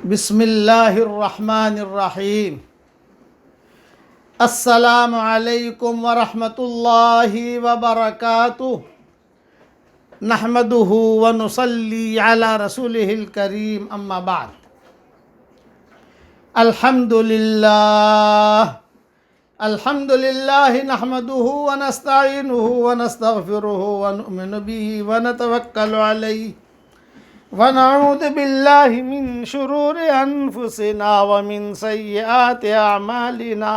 بسم اللہ الرحمن الرحیم۔ السلام علیکم ورحمۃ اللہ وبرکاتہ۔ نحمدہ ونصلی علی رسولہ الکریم، اما بعد۔ الحمد للہ نحمدہ ونستعینہ ونستغفرہ ونؤمن بہ ونتوکل علیہ ونعوذ باللہ من شرور انفسنا ومن سیئات اعمالنا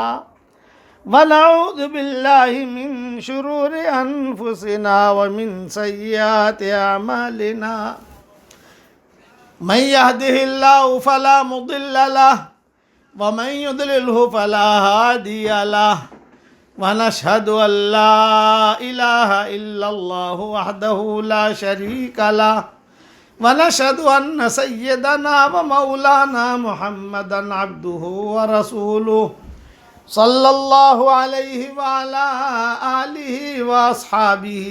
ونعوذ باللہ من شرور انفسنا ومن سیئات اعمالنا من یہدہ اللہ فلا مضل لہ ومن یضللہ فلا ہادی لہ ونشہد ان لا الہ الا اللہ وحدہ لا شریک لہ ونشهد أن سيدنا ومولانا محمدا عبده ورسوله صلى الله عليه وعلى آله وأصحابه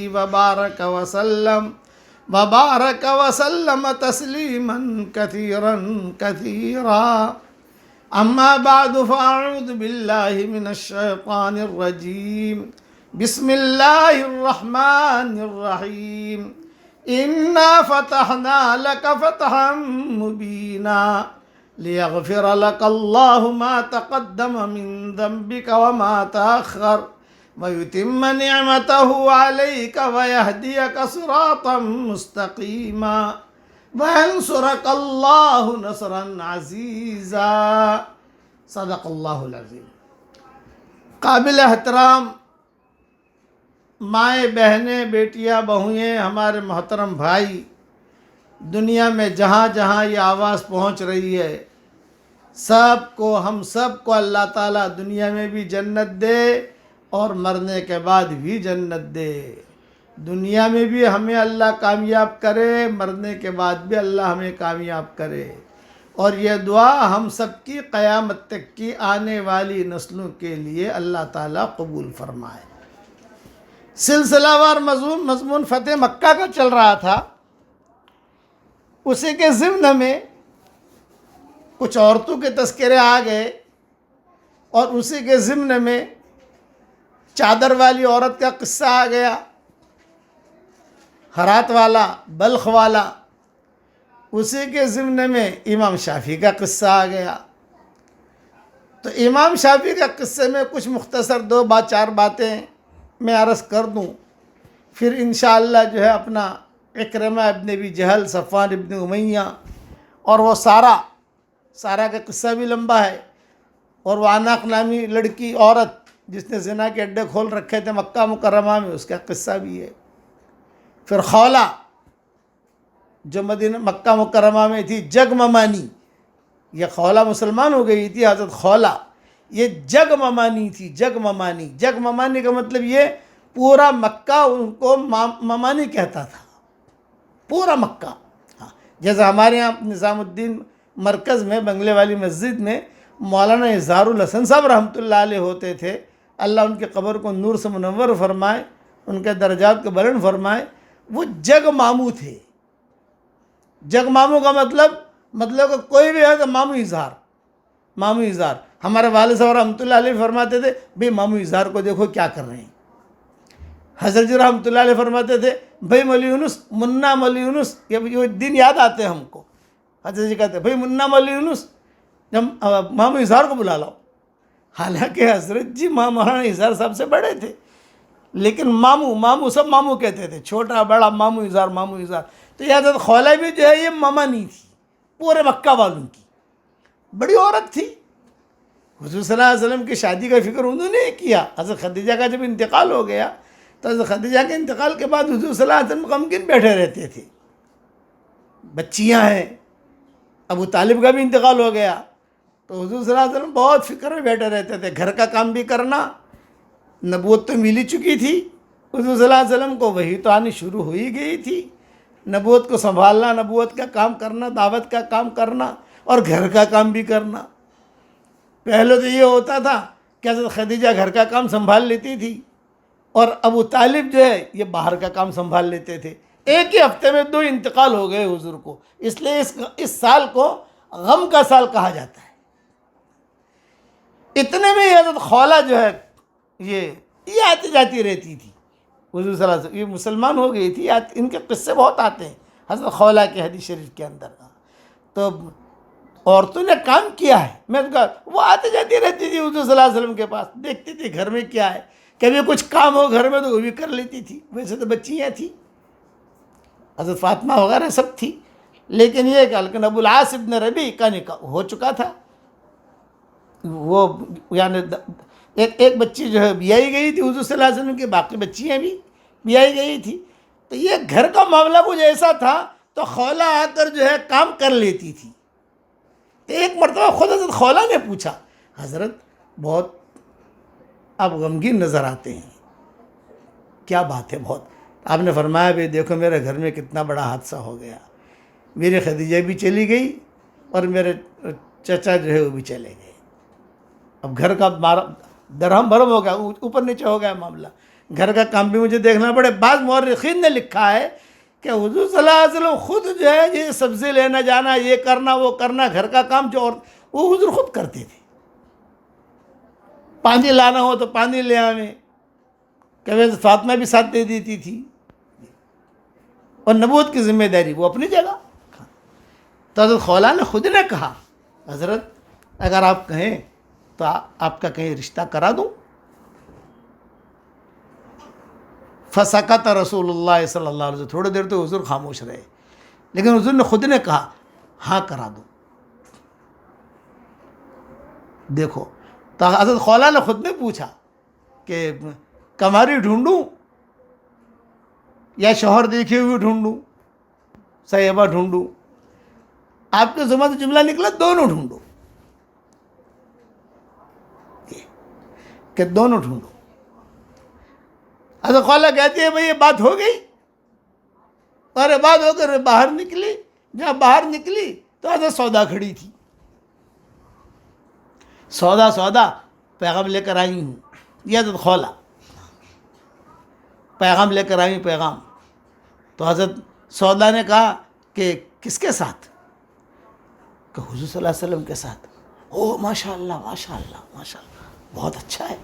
وبارك وسلم تسليما كثيرا كثيرا. أما بعد فأعوذ بالله من الشيطان الرجيم. بسم الله الرحمن الرحيم. إنا فتحنا لك فتحا مبينا ليغفر لك الله ما تقدم من ذنبك وما تأخر ويتم نعمته عليك ويهديك صراطا مستقيما وينصرك الله نصرا عزيزا. صدق الله العظيم. قابل احترام مائیں، بہنیں، بیٹیاں، بہوئیں، ہمارے محترم بھائی، دنیا میں جہاں جہاں یہ آواز پہنچ رہی ہے، ہم سب کو اللہ تعالیٰ دنیا میں بھی جنت دے اور مرنے کے بعد بھی جنت دے. دنیا میں بھی ہمیں اللہ کامیاب کرے، مرنے کے بعد بھی اللہ ہمیں کامیاب کرے. اور یہ دعا ہم سب کی قیامت تک کی آنے والی نسلوں کے لیے اللہ تعالیٰ قبول فرمائے. سلسلہ وار مضمون فتح مکہ کا چل رہا تھا. اسی کے ضمن میں کچھ عورتوں کے تذکرے آ گئے اور اسی کے ضمن میں چادر والی عورت کا قصہ آ گیا، ہرات والا، بلخ والا. اسی کے ضمن میں امام شافعی کا قصہ آ گیا. تو امام شافعی کا قصے میں کچھ مختصر چار باتیں میں عرض کر دوں، پھر انشاءاللہ جو ہے اپنا اکرمہ ابن ابی جہل، صفوان ابن امیہ اور وہ سارا کا قصہ بھی لمبا ہے، اور وہ عناق نامی لڑکی عورت جس نے زنا کے اڈے کھول رکھے تھے مکہ مکرمہ میں، اس کا قصہ بھی ہے. پھر خولہ جو مکہ مکرمہ میں تھی، جگ ممانی. یہ خولہ مسلمان ہو گئی تھی، حضرت خولہ یہ جگ ممانی تھی. جگ ممانی کا مطلب یہ پورا مکہ ان کو ممانی کہتا تھا، پورا مکہ. جیسے ہمارے یہاں نظام الدین مرکز میں بنگلے والی مسجد میں مولانا اظہار الحسن صاحب رحمۃ اللہ علیہ ہوتے تھے. اللہ ان کی قبر کو نور سے منور فرمائے، ان کے درجات کو بلند فرمائے. وہ جگ ماموں تھے. جگ ماموں کا مطلب کہ کوئی بھی ہے تو ماموں اظہار. ہمارے والد صاحب رحمۃ اللہ علیہ فرماتے تھے بھئی ماموں اظہار کو دیکھو کیا کر رہے ہیں. حضرت جی رحمۃ اللہ علیہ فرماتے تھے بھئی مولی یونس، منا مولی یونس، یہ دن یاد آتے ہیں ہم کو. حضرت جی کہتے ہیں بھئی منا مولی یونس، جب ماموں اظہار کو بلا لاؤ. حالانکہ حضرت جی مولانا اظہار صاحب سے بڑے تھے، لیکن ماموں سب ماموں کہتے تھے، چھوٹا بڑا ماموں اظہار. تو یہ حضرت خولہ بھی جو ہے یہ ممانی تھی، پورے مکہ والوں کی بڑی عورت تھی. حضور صلی اللہ علیہ وسلم کی شادی کا فکر انہوں نے کیا. حضرت خدیجہ کا جب انتقال ہو گیا تو حضرت خدیجہ کے انتقال کے بعد حضور صلی اللہ علیہ وسلم غمگین بیٹھے رہتے تھے. بچیاں ہیں، ابو طالب کا بھی انتقال ہو گیا تو حضور صلی اللہ علیہ وسلم بہت فکر میں بیٹھے رہتے تھے. گھر کا کام بھی کرنا، نبوت تو مل ہی چکی تھی حضور صلی اللہ علیہ وسلم کو، وہی تو آنی شروع ہو ہی گئی تھی. نبوت کو سنبھالنا، نبوت کا کام کرنا، دعوت کا کام کرنا اور گھر کا کام بھی کرنا. پہلے تو یہ ہوتا تھا کہ حضرت خدیجہ گھر کا کام سنبھال لیتی تھی اور ابو طالب جو ہے یہ باہر کا کام سنبھال لیتے تھے. ایک ہی ہفتے میں 2 انتقال ہو گئے حضور کو. اس لیے اس سال کو غم کا سال کہا جاتا ہے۔ اتنے میں حضرت خولہ جو ہے یہ آتی جاتی رہتی تھی حضور صلی اللہ علیہ وسلم، یہ مسلمان ہو گئی تھی، ان کے قصے بہت آتے ہیں حضرت خولہ کے حدیث شریف کے اندر۔ تو عورتوں نے کام کیا ہے، میں نے کہا وہ آتی جاتی رہتی تھی حضور صلی اللہ علیہ وسلم کے پاس، دیکھتی تھی گھر میں کیا ہے، کبھی کچھ کام ہو گھر میں تو وہ بھی کر لیتی تھی، ویسے تو بچیاں تھیں، حضرت فاطمہ وغیرہ سب تھی، لیکن یہ کہ لیکن ابو العاص ابن ربیع کا نکاح ہو چکا تھا، وہ یعنی ایک بچی جو ہے بیائی گئی تھی حضور صلی اللہ علیہ وسلم کی، باقی بچیاں بھی بیائی گئی تھی، تو یہ گھر کا معاملہ کچھ ایسا تھا تو خولہ آ کر جو ہے کام کر لیتی تھی۔ تو ایک مرتبہ خود حضرت خولہ نے پوچھا، حضرت بہت آپ غمگین نظر آتے ہیں، کیا بات ہے بہت؟ آپ نے فرمایا بھی دیکھو میرے گھر میں کتنا بڑا حادثہ ہو گیا، میری خدیجہ بھی چلی گئی اور میرے چچا جو ہے وہ بھی چلے گئے، اب گھر کا درہم برہم ہو گیا، اوپر نیچے ہو گیا معاملہ، گھر کا کام بھی مجھے دیکھنا پڑے۔ بعض مورخین نے لکھا ہے کہ حضور صلی اللہ علیہ وسلم خود جو ہے یہ سبزی لینا جانا، یہ کرنا وہ کرنا، گھر کا کام جو اور وہ حضور خود کرتے تھے، پانی لانا ہو تو پانی لے آویں، کبھی فاطمہ بھی ساتھ دے دیتی تھی، اور نبوت کی ذمہ داری وہ اپنی جگہ۔ تو حضرت خولہ نے خود نے کہا حضرت اگر آپ کہیں تو آپ کا کہیں رشتہ کرا دوں؟ فسکت رسول اللہ صلی اللہ علیہ وسلم، تھوڑی دیر تو حضور خاموش رہے، لیکن حضور نے خود نے کہا ہاں کرا دو۔ دیکھو تو حضرت خولہ نے خود نے پوچھا کہ کماری ڈھونڈوں یا شوہر دیکھے ہوئے ڈھونڈوں، صاحبہ ڈھونڈوں؟ آپ کے زبان سے جملہ نکلا دونوں ڈھونڈو، کہ دونوں ڈھونڈو۔ حضرت خولہ کہتی ہے بھئی یہ بات ہو گئی، اور یہ بات ہو کر باہر نکلی، جہاں باہر نکلی تو حضرت سودا کھڑی تھی، سودا پیغام لے کر آئی ہوں، یہ حضرت خولہ پیغام لے کر آئی ہوں، پیغام۔ تو حضرت سودا نے کہا کہ کس کے ساتھ؟ کہ حضور صلی اللہ علیہ وسلم کے ساتھ۔ او ماشاء اللہ ماشاء اللہ ماشاء اللہ، بہت اچھا ہے،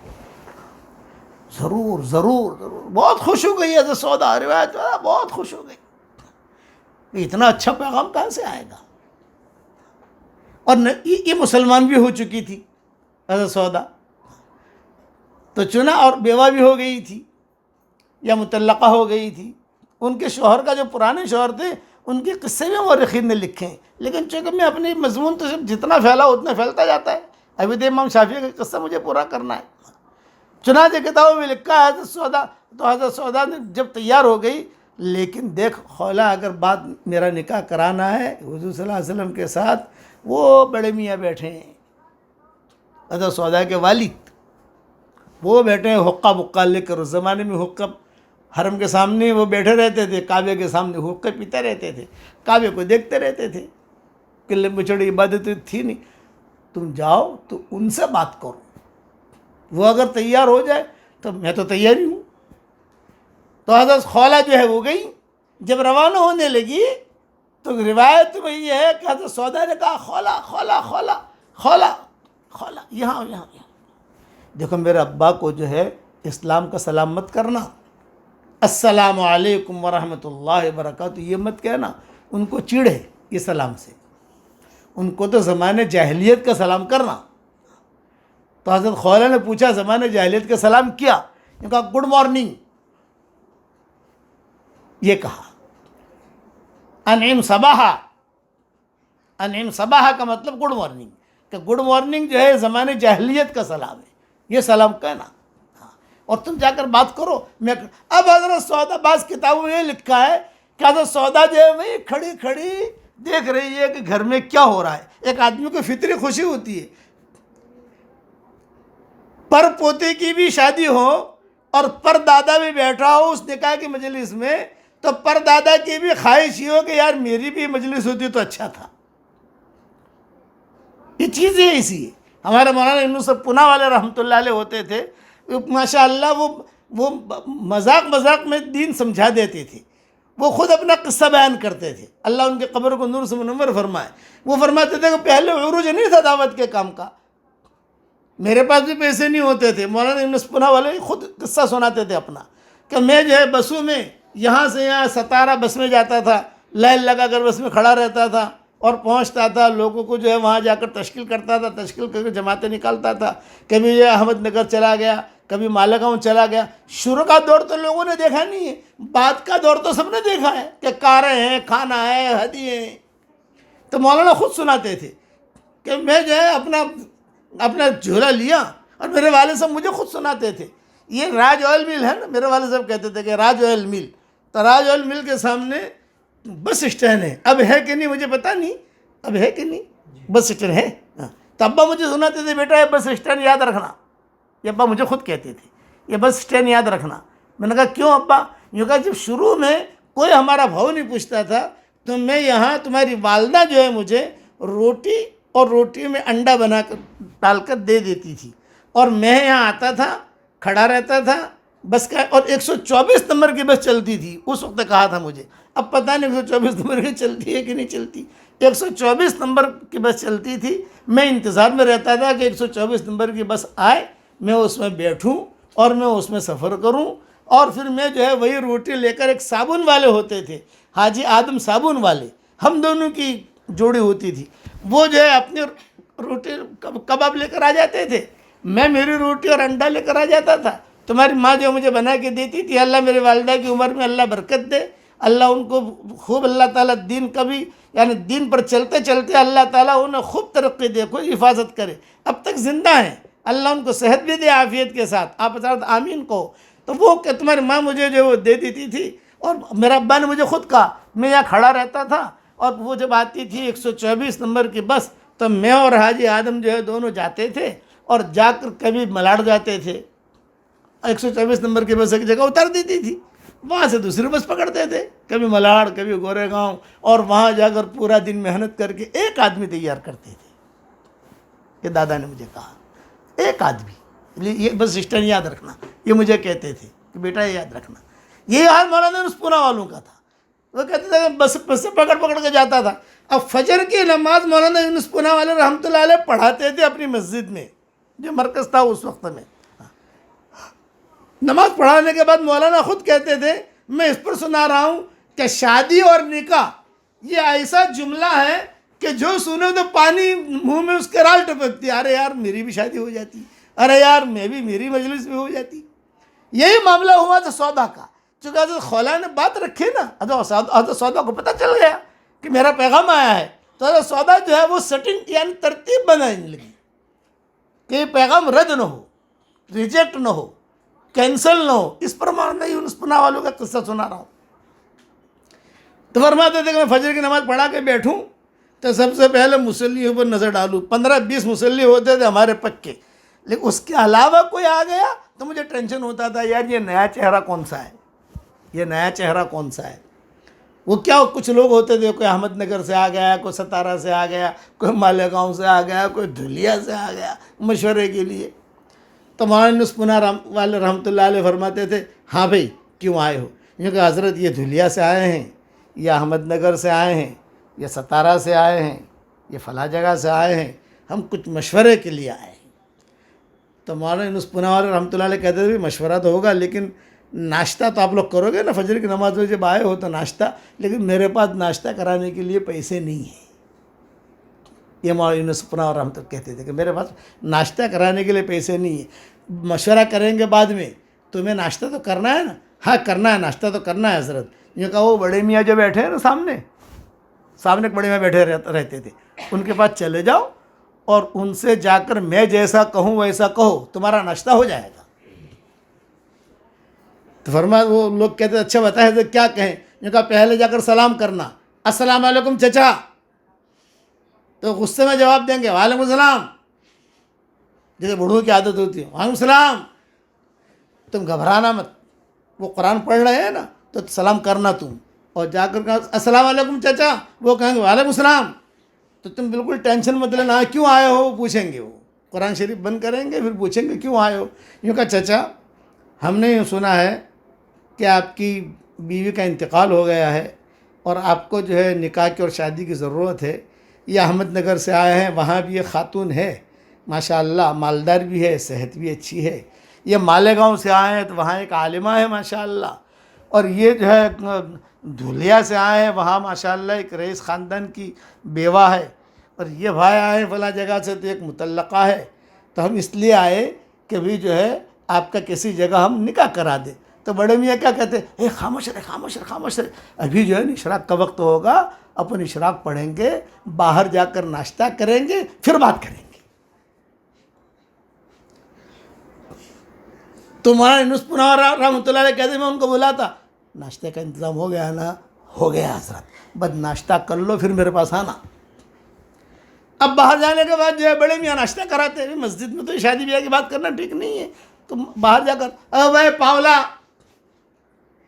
ضرور ضرور ضرور۔ بہت خوش ہو گئی حضرت سودا، روایت بہت خوش ہو گئی، اتنا اچھا پیغام کہاں سے آئے گا؟ اور یہ مسلمان بھی ہو چکی تھی حضرت سودا، تو چنا اور بیوہ بھی ہو گئی تھی یا مطلقہ ہو گئی تھی، ان کے شوہر کا جو پرانے شوہر تھے ان کے قصے میں مورخین نے لکھے ہیں، لیکن چونکہ میں اپنی مضمون تو جتنا پھیلا اتنا پھیلتا جاتا ہے، ابھی تو امام شافعی کا قصہ مجھے پورا کرنا ہے۔ چنانچہ کتابوں میں لکھا ہے حضرت سودا، تو حضرت سودا نے جب تیار ہو گئی، لیکن دیکھ خولہ اگر بات میرا نکاح کرانا ہے حضور صلی اللہ علیہ وسلم کے ساتھ، وہ بڑے میاں بیٹھے ہیں، حضرت سودا کے والد وہ بیٹھے ہیں حقہ بقہ لے کر، اس زمانے میں حقہ حرم کے سامنے وہ بیٹھے رہتے تھے، کعبے کے سامنے حقے پیتے رہتے تھے، کعبے کو دیکھتے رہتے تھے، قلعے بچڑی عبادت تھی نہیں، تم جاؤ تو ان سے بات کرو، وہ اگر تیار ہو جائے تو میں تو تیار ہی ہوں۔ تو حضرت خولہ جو ہے وہ گئی، جب روانہ ہونے لگی تو روایت میں یہ ہے کہ حضرت سودا نے کہا خولہ خولہ خولہ خولہ خولہ، یہاں دیکھو میرے ابا کو جو ہے اسلام کا سلام مت کرنا، السلام علیکم ورحمۃ اللہ وبرکاتہ یہ مت کہنا، ان کو چڑے یہ سلام سے، ان کو تو زمانے جاہلیت کا سلام کرنا۔ تو حضرت خولہ نے پوچھا زمانے جاہلیت کا سلام کیا؟ انہوں نے کہا گڈ مارننگ، یہ کہا انعم صباحا، انعم صباحا کا مطلب گڈ مارننگ، کہ گڈ مارننگ جو ہے زمانے جاہلیت کا سلام ہے، یہ سلام کہنا، اور تم جا کر بات کرو۔ اب حضرت سودا، بعض کتابوں میں یہ لکھا ہے کہ حضرت سودا جو ہے وہی کھڑی کھڑی دیکھ رہی ہے کہ گھر میں کیا ہو رہا ہے۔ ایک آدمی کو فطری خوشی ہوتی ہے، پر پوتے کی بھی شادی ہو اور پر دادا بھی بیٹھا ہو اس نکاح کی مجلس میں، تو پر دادا کی بھی خواہش یہ ہو کہ یار میری بھی مجلس ہوتی تو اچھا تھا۔ یہ چیزیں ایسی ہے۔ ہمارے مولانا یونس پونا والے رحمۃ اللہ علیہ ہوتے تھے، ماشاء اللہ وہ مذاق میں دین سمجھا دیتے تھے۔ وہ خود اپنا قصہ بیان کرتے تھے، اللہ ان کے قبر کو نور سے منور فرمائے۔ وہ فرماتے تھے کہ پہلے عروج نہیں تھا دعوت کے کام کا، میرے پاس بھی پیسے نہیں ہوتے تھے، مولانا یونس پونہ والے خود قصہ سناتے تھے اپنا، کہ میں جو ہے بسوں میں یہاں سے یہاں 17 بس میں جاتا تھا، لائن لگا کر بس میں کھڑا رہتا تھا اور پہنچتا تھا، لوگوں کو جو ہے وہاں جا کر تشکیل کرتا تھا، تشکیل کر کے جماعتیں نکالتا تھا، کبھی یہ احمد نگر چلا گیا، کبھی مالیگاؤں چلا گیا۔ شروع کا دور تو لوگوں نے دیکھا نہیں ہے، بعد کا دور تو سب نے دیکھا ہے کہ کاریں ہیں، کھانا ہے، ہدیے ہیں۔ تو مولانا خود سناتے تھے کہ میں جو ہے اپنا جھولا لیا، اور میرے والد صاحب مجھے خود سناتے تھے، یہ راج آئل مل ہے نا، میرے والد صاحب کہتے تھے کہ راج آئل مل، تو راج آئل مل کے سامنے بس اسٹینڈ ہے، اب ہے کہ نہیں مجھے پتہ نہیں، اب ہے کہ نہیں بس اسٹینڈ ہے؟ ہاں۔ تو ابا مجھے سناتے تھے بیٹا یہ بس اسٹینڈ یاد رکھنا، یہ ابا مجھے خود کہتے تھے یہ بس اسٹینڈ یاد رکھنا۔ میں نے کہا کیوں ابا؟ یوں کہا جب شروع میں کوئی ہمارا بھاؤ نہیں پوچھتا تھا تو میں یہاں تمہاری والدہ جو ہے مجھے روٹی اور روٹی میں انڈا بنا کر ڈال کر دے دیتی تھی، اور میں یہاں آتا تھا، کھڑا رہتا تھا بس کا، اور 124 نمبر کی بس چلتی تھی اس وقت کہا تھا مجھے، اب پتہ نہیں 124 نمبر کی چلتی ہے کہ نہیں چلتی، 124 نمبر کی بس چلتی تھی، میں انتظار میں رہتا تھا کہ 124 نمبر کی بس آئے، میں اس میں بیٹھوں اور میں اس میں سفر کروں، اور پھر میں جو ہے وہی روٹی لے کر، ایک صابن والے ہوتے تھے حاجی آدم صابن والے، ہم دونوں کی جوڑی ہوتی تھی، وہ جو ہے اپنی روٹی کباب لے کر آ جاتے تھے، میں میری روٹی اور انڈا لے کر آ جاتا تھا، تمہاری ماں جو مجھے بنا کے دیتی تھی، اللہ میرے والدہ کی عمر میں اللہ برکت دے، اللہ ان کو خوب، اللہ تعالیٰ دین کا بھی، یعنی دین پر چلتے چلتے اللہ تعالیٰ انہیں خوب ترقی دے، کوئی حفاظت کرے، اب تک زندہ ہیں، اللہ ان کو صحت بھی دے عافیت کے ساتھ، آپ حضرات آمین کہو۔ تو وہ کہ تمہاری ماں مجھے جو وہ دے دیتی تھی، اور میرا ابا نے مجھے خود کہا، میں یہاں کھڑا رہتا تھا، اور وہ جب آتی تھی 124 نمبر کی بس، تو میں اور حاجی آدم جو ہے دونوں جاتے تھے، اور جا کر کبھی ملاڑ جاتے تھے، 124 نمبر کی بس ایک جگہ اتار دیتی تھی، وہاں سے دوسری بس پکڑتے تھے، کبھی ملاڑ کبھی گورے گاؤں، اور وہاں جا کر پورا دن محنت کر کے ایک آدمی تیار کرتے تھے، یہ دادا نے مجھے کہا، ایک آدمی، یہ بس اسٹینڈ یاد رکھنا، یہ مجھے کہتے تھے کہ بیٹا یہ یاد رکھنا۔ یہی حال مولانا یونس پونہ والوں کا تھا، وہ کہتے تھے کہ بس سے پکڑ کے جاتا تھا۔ اب فجر کی نماز مولانا یونس پونہ والے رحمۃ اللہ علیہ پڑھاتے تھے اپنی مسجد میں، جو مرکز تھا اس وقت میں۔ نماز پڑھانے کے بعد مولانا خود کہتے تھے، میں اس پر سنا رہا ہوں کہ شادی اور نکاح یہ ایسا جملہ ہے کہ جو سنے تو پانی منہ میں اس کے رال ٹپکتی، ارے یار میری بھی شادی ہو جاتی، ارے یار میں بھی، میری مجلس بھی ہو جاتی۔ یہی معاملہ ہوا تھا سودا کا، چونکہ حضرت خولا نے بات رکھی نا، حضرت سودا کو پتہ چل گیا کہ میرا پیغام آیا ہے، تو حضرت سودا جو ہے وہ سیٹنگ یعنی ترتیب بنانے لگی کہ یہ پیغام رد نہ ہو، ریجیکٹ نہ ہو، کینسل نہ ہو۔ اس پر مولانا یونس پونہ والوں کا قصہ سنا رہا ہوں۔ تو فرماتے تھے کہ میں فجر کی نماز پڑھا کے بیٹھوں تو سب سے پہلے مصلیوں پر نظر ڈالوں، 15-20 مصلی ہوتے تھے ہمارے پکے، لیکن اس کے علاوہ کوئی آ گیا تو مجھے ٹینشن ہوتا تھا، یار یہ نیا چہرہ کون سا ہے، یہ نیا چہرہ کون سا ہے۔ وہ کیا، کچھ لوگ ہوتے تھے، کوئی احمد نگر سے آ گیا، کوئی 17 سے آ گیا، کوئی مالیگاؤں سے آ گیا، کوئی دھلیا سے آ گیا مشورے کے لیے۔ تو مولانا یونس پونہ والے رحمۃ اللہ علیہ فرماتے تھے، ہاں بھائی کیوں آئے ہو؟ یہ کہ حضرت یہ دھلیا سے آئے ہیں، یا احمد نگر سے آئے ہیں، یا 17 سے آئے ہیں، یہ فلاں جگہ سے آئے ہیں، ہم کچھ مشورے کے لیے آئے ہیں۔ تو مولانا یونس پونہ والے رحمۃ اللہ علیہ کہتے تھے مشورہ تو ہوگا، لیکن ناشتہ تو آپ لوگ کرو گے نا، فجر کی نماز میں جب آئے ہو تو ناشتہ، لیکن میرے پاس ناشتہ کرانے کے لیے پیسے نہیں ہیں۔ یہ مولانا یونس پونہ اور رحمۃ اللہ کہتے تھے کہ میرے پاس ناشتہ کرانے کے لیے پیسے نہیں ہیں، مشورہ کریں گے بعد میں، تمہیں ناشتہ تو کرنا ہے نا؟ ہاں کرنا ہے، ناشتہ تو کرنا ہے حضرت۔ یہ کہا وہ بڑے میاں جو بیٹھے ہیں نا سامنے ایک بڑے میاں بیٹھے رہتے تھے، ان کے پاس چلے جاؤ اور ان سے جا کر میں جیسا کہوں ویسا کہو، تمہارا ناشتہ ہو جائے گا۔ تو فرمایا وہ لوگ کہتے اچھا بتائے تو کیا کہیں؟ یہ کہا پہلے جا کر سلام کرنا، السلام علیکم چچا، تو غصے میں جواب دیں گے وعلیکم السلام، جیسے بوڑھوں کی عادت ہوتی ہے، وعلیکم السلام۔ تم گھبرانا مت، وہ قرآن پڑھ رہے ہیں نا تو سلام کرنا تم، اور جا کر کہا السلام علیکم چچا، وہ کہیں گے وعلیکم السلام، تو تم بالکل ٹینشن مت لینا، کیوں آئے ہو وہ پوچھیں گے، وہ قرآن شریف بند کریں گے پھر پوچھیں گے کیوں آئے ہو۔ یوں کہا چچا ہم نے یوں سنا ہے کہ آپ کی بیوی کا انتقال ہو گیا ہے اور آپ کو جو ہے نکاح کی اور شادی کی ضرورت ہے، یہ احمد نگر سے آئے ہیں، وہاں بھی ایک خاتون ہے ماشاءاللہ، مالدار بھی ہے، صحت بھی اچھی ہے۔ یہ مالیگاؤں سے آئے ہیں تو وہاں ایک عالمہ ہے ماشاءاللہ، اور یہ جو ہے دھولیا سے آئے ہیں، وہاں ماشاءاللہ ایک رئیس خاندان کی بیوہ ہے، اور یہ بھائی آئے ہیں فلاں جگہ سے تو ایک مطلقہ ہے۔ تو ہم اس لیے آئے کہ بھی جو ہے آپ کا کسی جگہ ہم نکاح کرا دیں۔ تو بڑے میاں کیا کہتے ہیں، اے خاموش رہے خاموش رہے خاموش رہے، ابھی جو ہے اشراق کا وقت ہوگا، اپن اشراق پڑھیں گے، باہر جا کر ناشتہ کریں گے، پھر بات کریں گے۔ تو مولانا یونس پوناور رحمۃ اللہ علیہ کہتے ہیں، میں ان کو بولا تھا ناشتے کا انتظام ہو گیا نا؟ ہو گیا حضرت، بس ناشتہ کر لو پھر میرے پاس آنا۔ اب باہر جانے کے بعد جو ہے بڑے میاں ناشتہ کراتے ہیں، مسجد میں تو شادی بیاہ کی بات کرنا ٹھیک نہیں ہے، تو باہر جا کر او بھائی پاولا،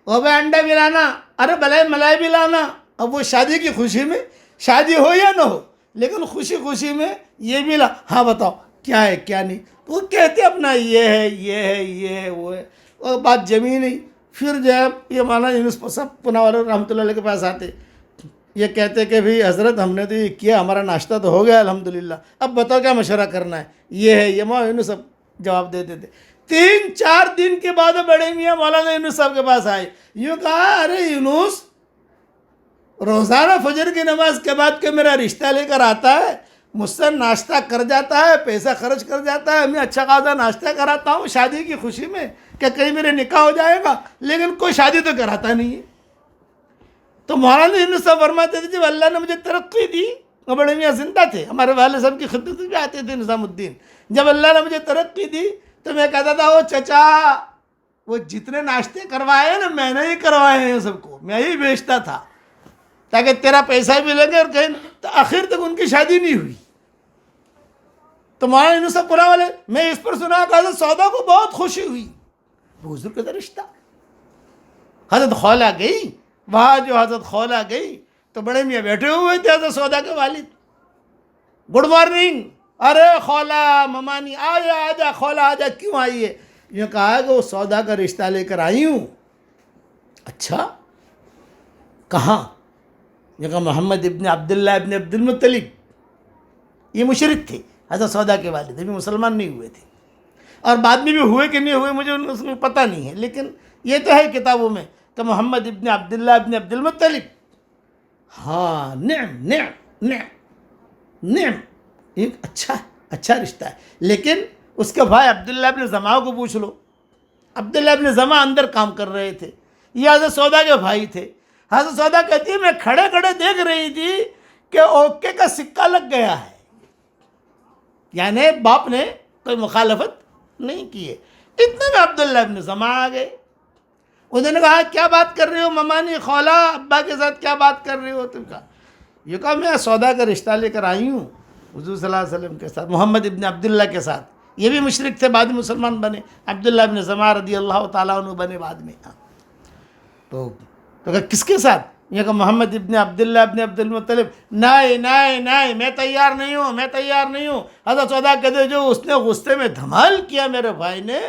او بھائی انڈا بھی لانا، ارے بھلائی ملائی بھی لانا۔ اب وہ شادی کی خوشی میں، شادی ہو یا نہ ہو لیکن خوشی خوشی میں یہ بھی لا، ہاں بتاؤ کیا ہے کیا نہیں، تو وہ کہتے اپنا یہ ہے یہ ہے یہ ہے وہ ہے، اور بات جمی نہیں۔ پھر جو ہے یہ مولانا یونس پوناور رحمۃ اللہ علیہ کے پاس آتے، یہ کہتے کہ بھئی حضرت ہم نے تو یہ کیا، ہمارا ناشتہ تو ہو گیا الحمدللہ، اب بتاؤ کیا مشورہ کرنا ہے، یہ ہے یہ مولانا یونس صاحب جواب دیتے تھے۔ 3-4 دن کے بعد بڑے میاں مولانا یونس صاحب کے پاس آئے، یوں کہا ارے یونس، روزانہ فجر کی نماز کے بعد کہ میرا رشتہ لے کر آتا ہے، مجھ سے ناشتہ کر جاتا ہے، پیسہ خرچ کر جاتا ہے، میں اچھا خاصا ناشتہ کراتا ہوں شادی کی خوشی میں کہ کہیں میرے نکاح ہو جائے گا، لیکن کوئی شادی تو کراتا نہیں ہے۔ تو مولانا یونس صاحب فرماتے تھے جب اللہ نے مجھے ترقی دی، وہ بڑے میاں زندہ تھے، ہمارے والد صاحب کی خدمت بھی آتے تھے نظام الدین، جب اللہ نے مجھے ترقی دی تو میں کہتا تھا وہ چچا وہ جتنے ناشتے کروائے نا میں نے ہی کروائے ہیں سب کو، میں ہی بیچتا تھا تاکہ تیرا پیسہ بھی لگے، اور کہیں تو آخر تک ان کی شادی نہیں ہوئی۔ تو مولانا یونس صاحب پورا والے میں اس پر سنا کہ حضرت سودا کو بہت خوشی ہوئی، حضور کا رشتہ، حضرت خولا گئی وہاں، جو حضرت خولا گئی تو بڑے میاں بیٹھے ہوئے تھے، حضرت سودا کے والد، گڈ مارننگ، ارے خولا ممانی آجا آجا خولا آجا، کیوں آئی ہے؟ یہ کہا کہ وہ سودا کا رشتہ لے کر آئی ہوں۔ اچھا کہاں؟ یہ کہا محمد ابن عبداللہ ابن عبد المطلب، یہ مشرک تھے حضرت سودا کے والد، ابھی مسلمان نہیں ہوئے تھے، اور بعد میں بھی ہوئے کہ نہیں ہوئے مجھے اس میں پتہ نہیں ہے، لیکن یہ تو ہے کتابوں میں کہ محمد ابن عبداللہ ابن عبد المطلب۔ ہاں نعم نعم نعم نعم، ایک اچھا رشتہ ہے، لیکن اس کے بھائی عبداللہ ابن زمعہ کو پوچھ لو، عبداللہ ابن زمعہ اندر کام کر رہے تھے، یہ حضرت سودا کے بھائی تھے۔ حضرت سودا کہتی ہے میں کھڑے کھڑے دیکھ رہی تھی کہ اوکے کا سکہ لگ گیا ہے، یعنی باپ نے کوئی مخالفت نہیں کی ہے۔ اتنے میں عبداللہ ابن زمعہ آ گئے، انہوں نے کہا کیا بات کر رہے ہو ممانی خولا، ابا کے ساتھ کیا بات کر رہے ہو تم؟ کا یہ کہا میں سودا کا رشتہ لے کر آئی ہوں حضور صلی اللہ علیہ وسلم کے ساتھ، محمد ابن عبداللہ کے ساتھ، یہ بھی مشرک تھے، بعد میں مسلمان بنے، عبداللہ ابن زمعہ رضی اللہ تعالیٰ عنہ بنے بعد میں۔ تو کہا کس کے ساتھ؟ یہ کہا محمد ابن عبداللہ ابن عبد المطلب۔ نہیں نہیں نہیں، میں تیار نہیں ہوں، میں تیار نہیں ہوں۔ حضرت سودا کہتے جو اس نے غصے میں دھمال کیا میرے بھائی نے،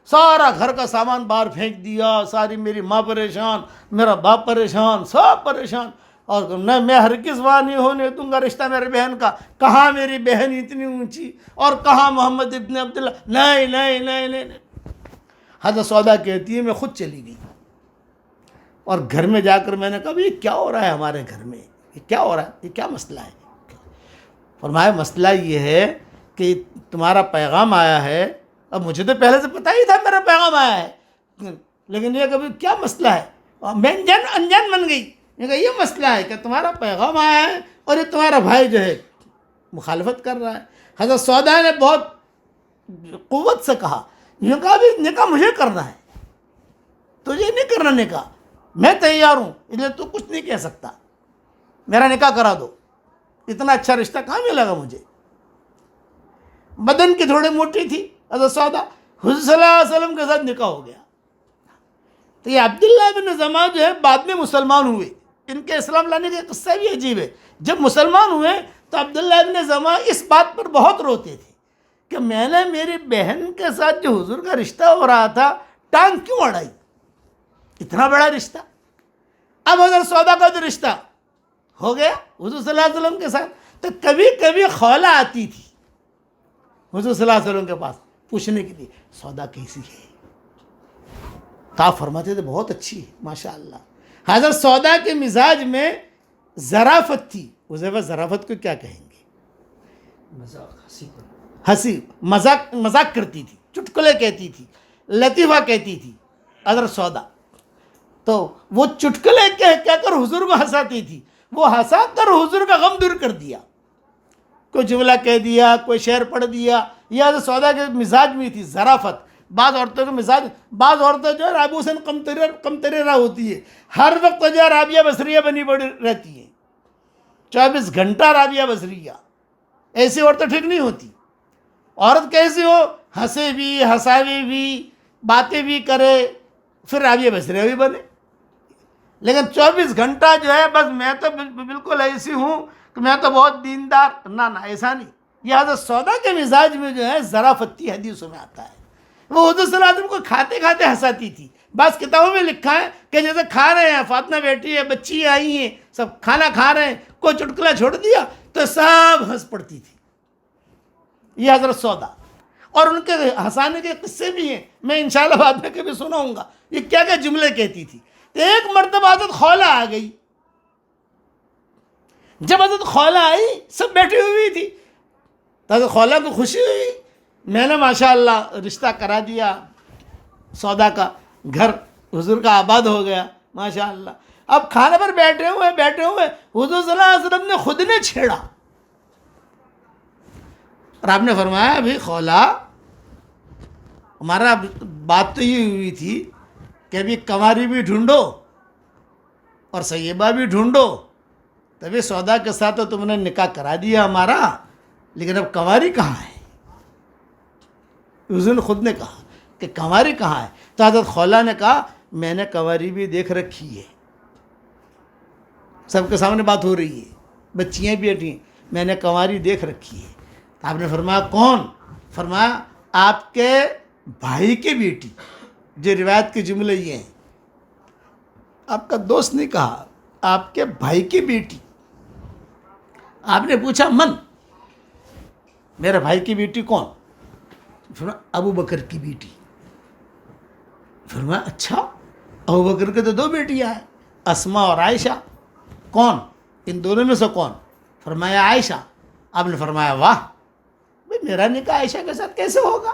سارا گھر کا سامان باہر پھینک دیا، ساری میری ماں پریشان، میرا باپ پریشان، سب پریشان، اور میں ہرگز وہاں نہیں ہونے دوں گا رشتہ میرے بہن کا، کہاں میری بہن اتنی اونچی اور کہاں محمد ابن عبداللہ، نہیں نہیں نہیں نہیں۔ حضرت سودا کہتی ہے میں خود چلی گئی، اور گھر میں جا کر میں نے کہا یہ کیا ہو رہا ہے ہمارے گھر میں، یہ کیا ہو رہا ہے، یہ کیا مسئلہ ہے؟ فرمایا مسئلہ یہ ہے کہ تمہارا پیغام آیا ہے، اب مجھے تو پہلے سے پتہ ہی تھا میرا پیغام آیا ہے، لیکن یہ کبھی کیا مسئلہ ہے، میں انجان بن گئی۔ یہ کہ یہ مسئلہ ہے کہ تمہارا پیغام آیا ہے اور یہ تمہارا بھائی جو ہے مخالفت کر رہا ہے۔ حضرت سودا نے بہت قوت سے کہا، یہ کہا بھی نکاح مجھے کرنا ہے، تجھے نہیں کرنا نکاح، میں تیار ہوں، اس لیے تو کچھ نہیں کہہ سکتا، میرا نکاح کرا دو، اتنا اچھا رشتہ کہاں ملے گا مجھے۔ بدن کی تھوڑی موٹی تھی حضرت سودا، حضور صلی اللہ علیہ وسلم کے ساتھ نکاح ہو گیا۔ تو یہ عبداللہ بن زمعہ جو ہے بعد میں مسلمان ہوئے، ان کے اسلام لانے کا قصہ بھی عجیب ہے۔ جب مسلمان ہوئے تو عبداللہ بن زمعہ اس بات پر بہت روتے تھے کہ میں نے میری بہن کے ساتھ جو حضور کا رشتہ ہو رہا تھا ٹانگ کیوں اڑائی، اتنا بڑا رشتہ، اب حضرت سودا کا جو رشتہ ہو گیا حضور صلی اللہ علیہ وسلم کے ساتھ، تو کبھی کبھی خولہ آتی تھی حضور صلی اللہ علیہ وسلم کے پاس پوچھنے کے لیے سودا کیسی ہے، تو آپ فرماتے تھے بہت اچھی ہے ماشاء اللہ۔ حضرت سودا کے مزاج میں ظرافت تھی۔ حذیفہ ظرافت کو کیا کہیں گے؟ ہنسی، مذاق کرتی تھی، چٹکلے کہتی تھی، لطیفہ کہتی تھی حضرت سودا، تو وہ چٹکلے کہہ کر حضور کو ہنساتی تھی، وہ ہنسا کر حضور کا غم دور کر دیا، کوئی جملہ کہہ دیا، کوئی شعر پڑھ دیا۔ یہ حضرت سودا کے مزاج میں تھی ظرافت۔ بعض عورتوں کے مزاج، بعض عورتیں جو ہے رابعہ حسین قمطریرہ ہوتی ہے، ہر وقت جو ہے رابعہ بصریہ بنی پڑی رہتی ہیں، 24 گھنٹہ رابعہ بصریہ، ایسی عورتیں ٹھیک نہیں ہوتی۔ عورت کیسی ہو؟ ہنسے بھی، ہنساوے بھی، باتیں بھی کرے، پھر رابعہ بصریہ بھی بنے۔ لیکن 24 گھنٹہ جو ہے بس میں تو بالکل ایسی ہوں کہ میں تو بہت دیندار، نہ ایسا نہیں۔ یہ حضرت سودا کے مزاج میں جو ہے ظرافت تھی، حدیثوں میں آتا ہے۔ وہ حضور صلی اللہ علیہ وسلم کو کھاتے کھاتے ہنساتی تھی۔ بعض کتابوں میں لکھا ہے کہ جیسے کھا رہے ہیں، فاطمہ بیٹی ہے، بچی آئی ہیں، سب کھانا کھا رہے ہیں، کوئی چٹکلا چھوڑ دیا تو سب ہنس پڑتی تھی۔ یہ حضرت سودا، اور ان کے ہنسانے کے قصے بھی ہیں، میں انشاءاللہ بعد میں کبھی سناؤں گا۔ یہ کیا کیا جملے کہتی تھی۔ تو ایک مرتبہ حضرت خولہ آ گئی۔ جب حضرت خولہ آئی سب بیٹھی ہوئی تھی، تو حضرت خولہ کو خوشی ہوئی، میں نے ماشاءاللہ رشتہ کرا دیا، سودا کا گھر حضور کا آباد ہو گیا ماشاءاللہ۔ اب کھانے پر بیٹھے ہوئے حضور صلی اللہ علیہ وسلم نے خود نے چھیڑا، اور آپ نے فرمایا ابھی خولہ، ہمارا بات تو یہ ہوئی تھی کہ ابھی کنواری بھی ڈھونڈو اور سیبہ بھی ڈھونڈو، تبھی سودا کے ساتھ تو تم نے نکاح کرا دیا ہمارا، لیکن اب کنواری کہاں ہے؟ حضور نے خود نے کہا کہ کنواری کہاں ہے؟ تو حضرت خولہ نے کہا میں نے کنواری بھی دیکھ رکھی ہے، سب کے سامنے بات ہو رہی ہے، بچیاں بھی بیٹھی ہیں، میں نے کنواری دیکھ رکھی ہے۔ تو آپ نے فرمایا کون؟ فرمایا آپ کے بھائی کی بیٹی۔ جو روایت کے جملے یہ ہیں، آپ کا دوست نہیں کہا، آپ کے بھائی کی بیٹی۔ آپ نے پوچھا من؟ میرے بھائی کی بیٹی کون؟ فرمایا ابو بکر کی بیٹی۔ فرمایا اچھا، ابو بکر کے تو 2 بیٹیاں ہیں، اسما اور عائشہ، کون ان دونوں میں سے کون؟ فرمایا عائشہ۔ آپ نے فرمایا واہ، بھئی میرا نکاح عائشہ کے ساتھ کیسے ہوگا؟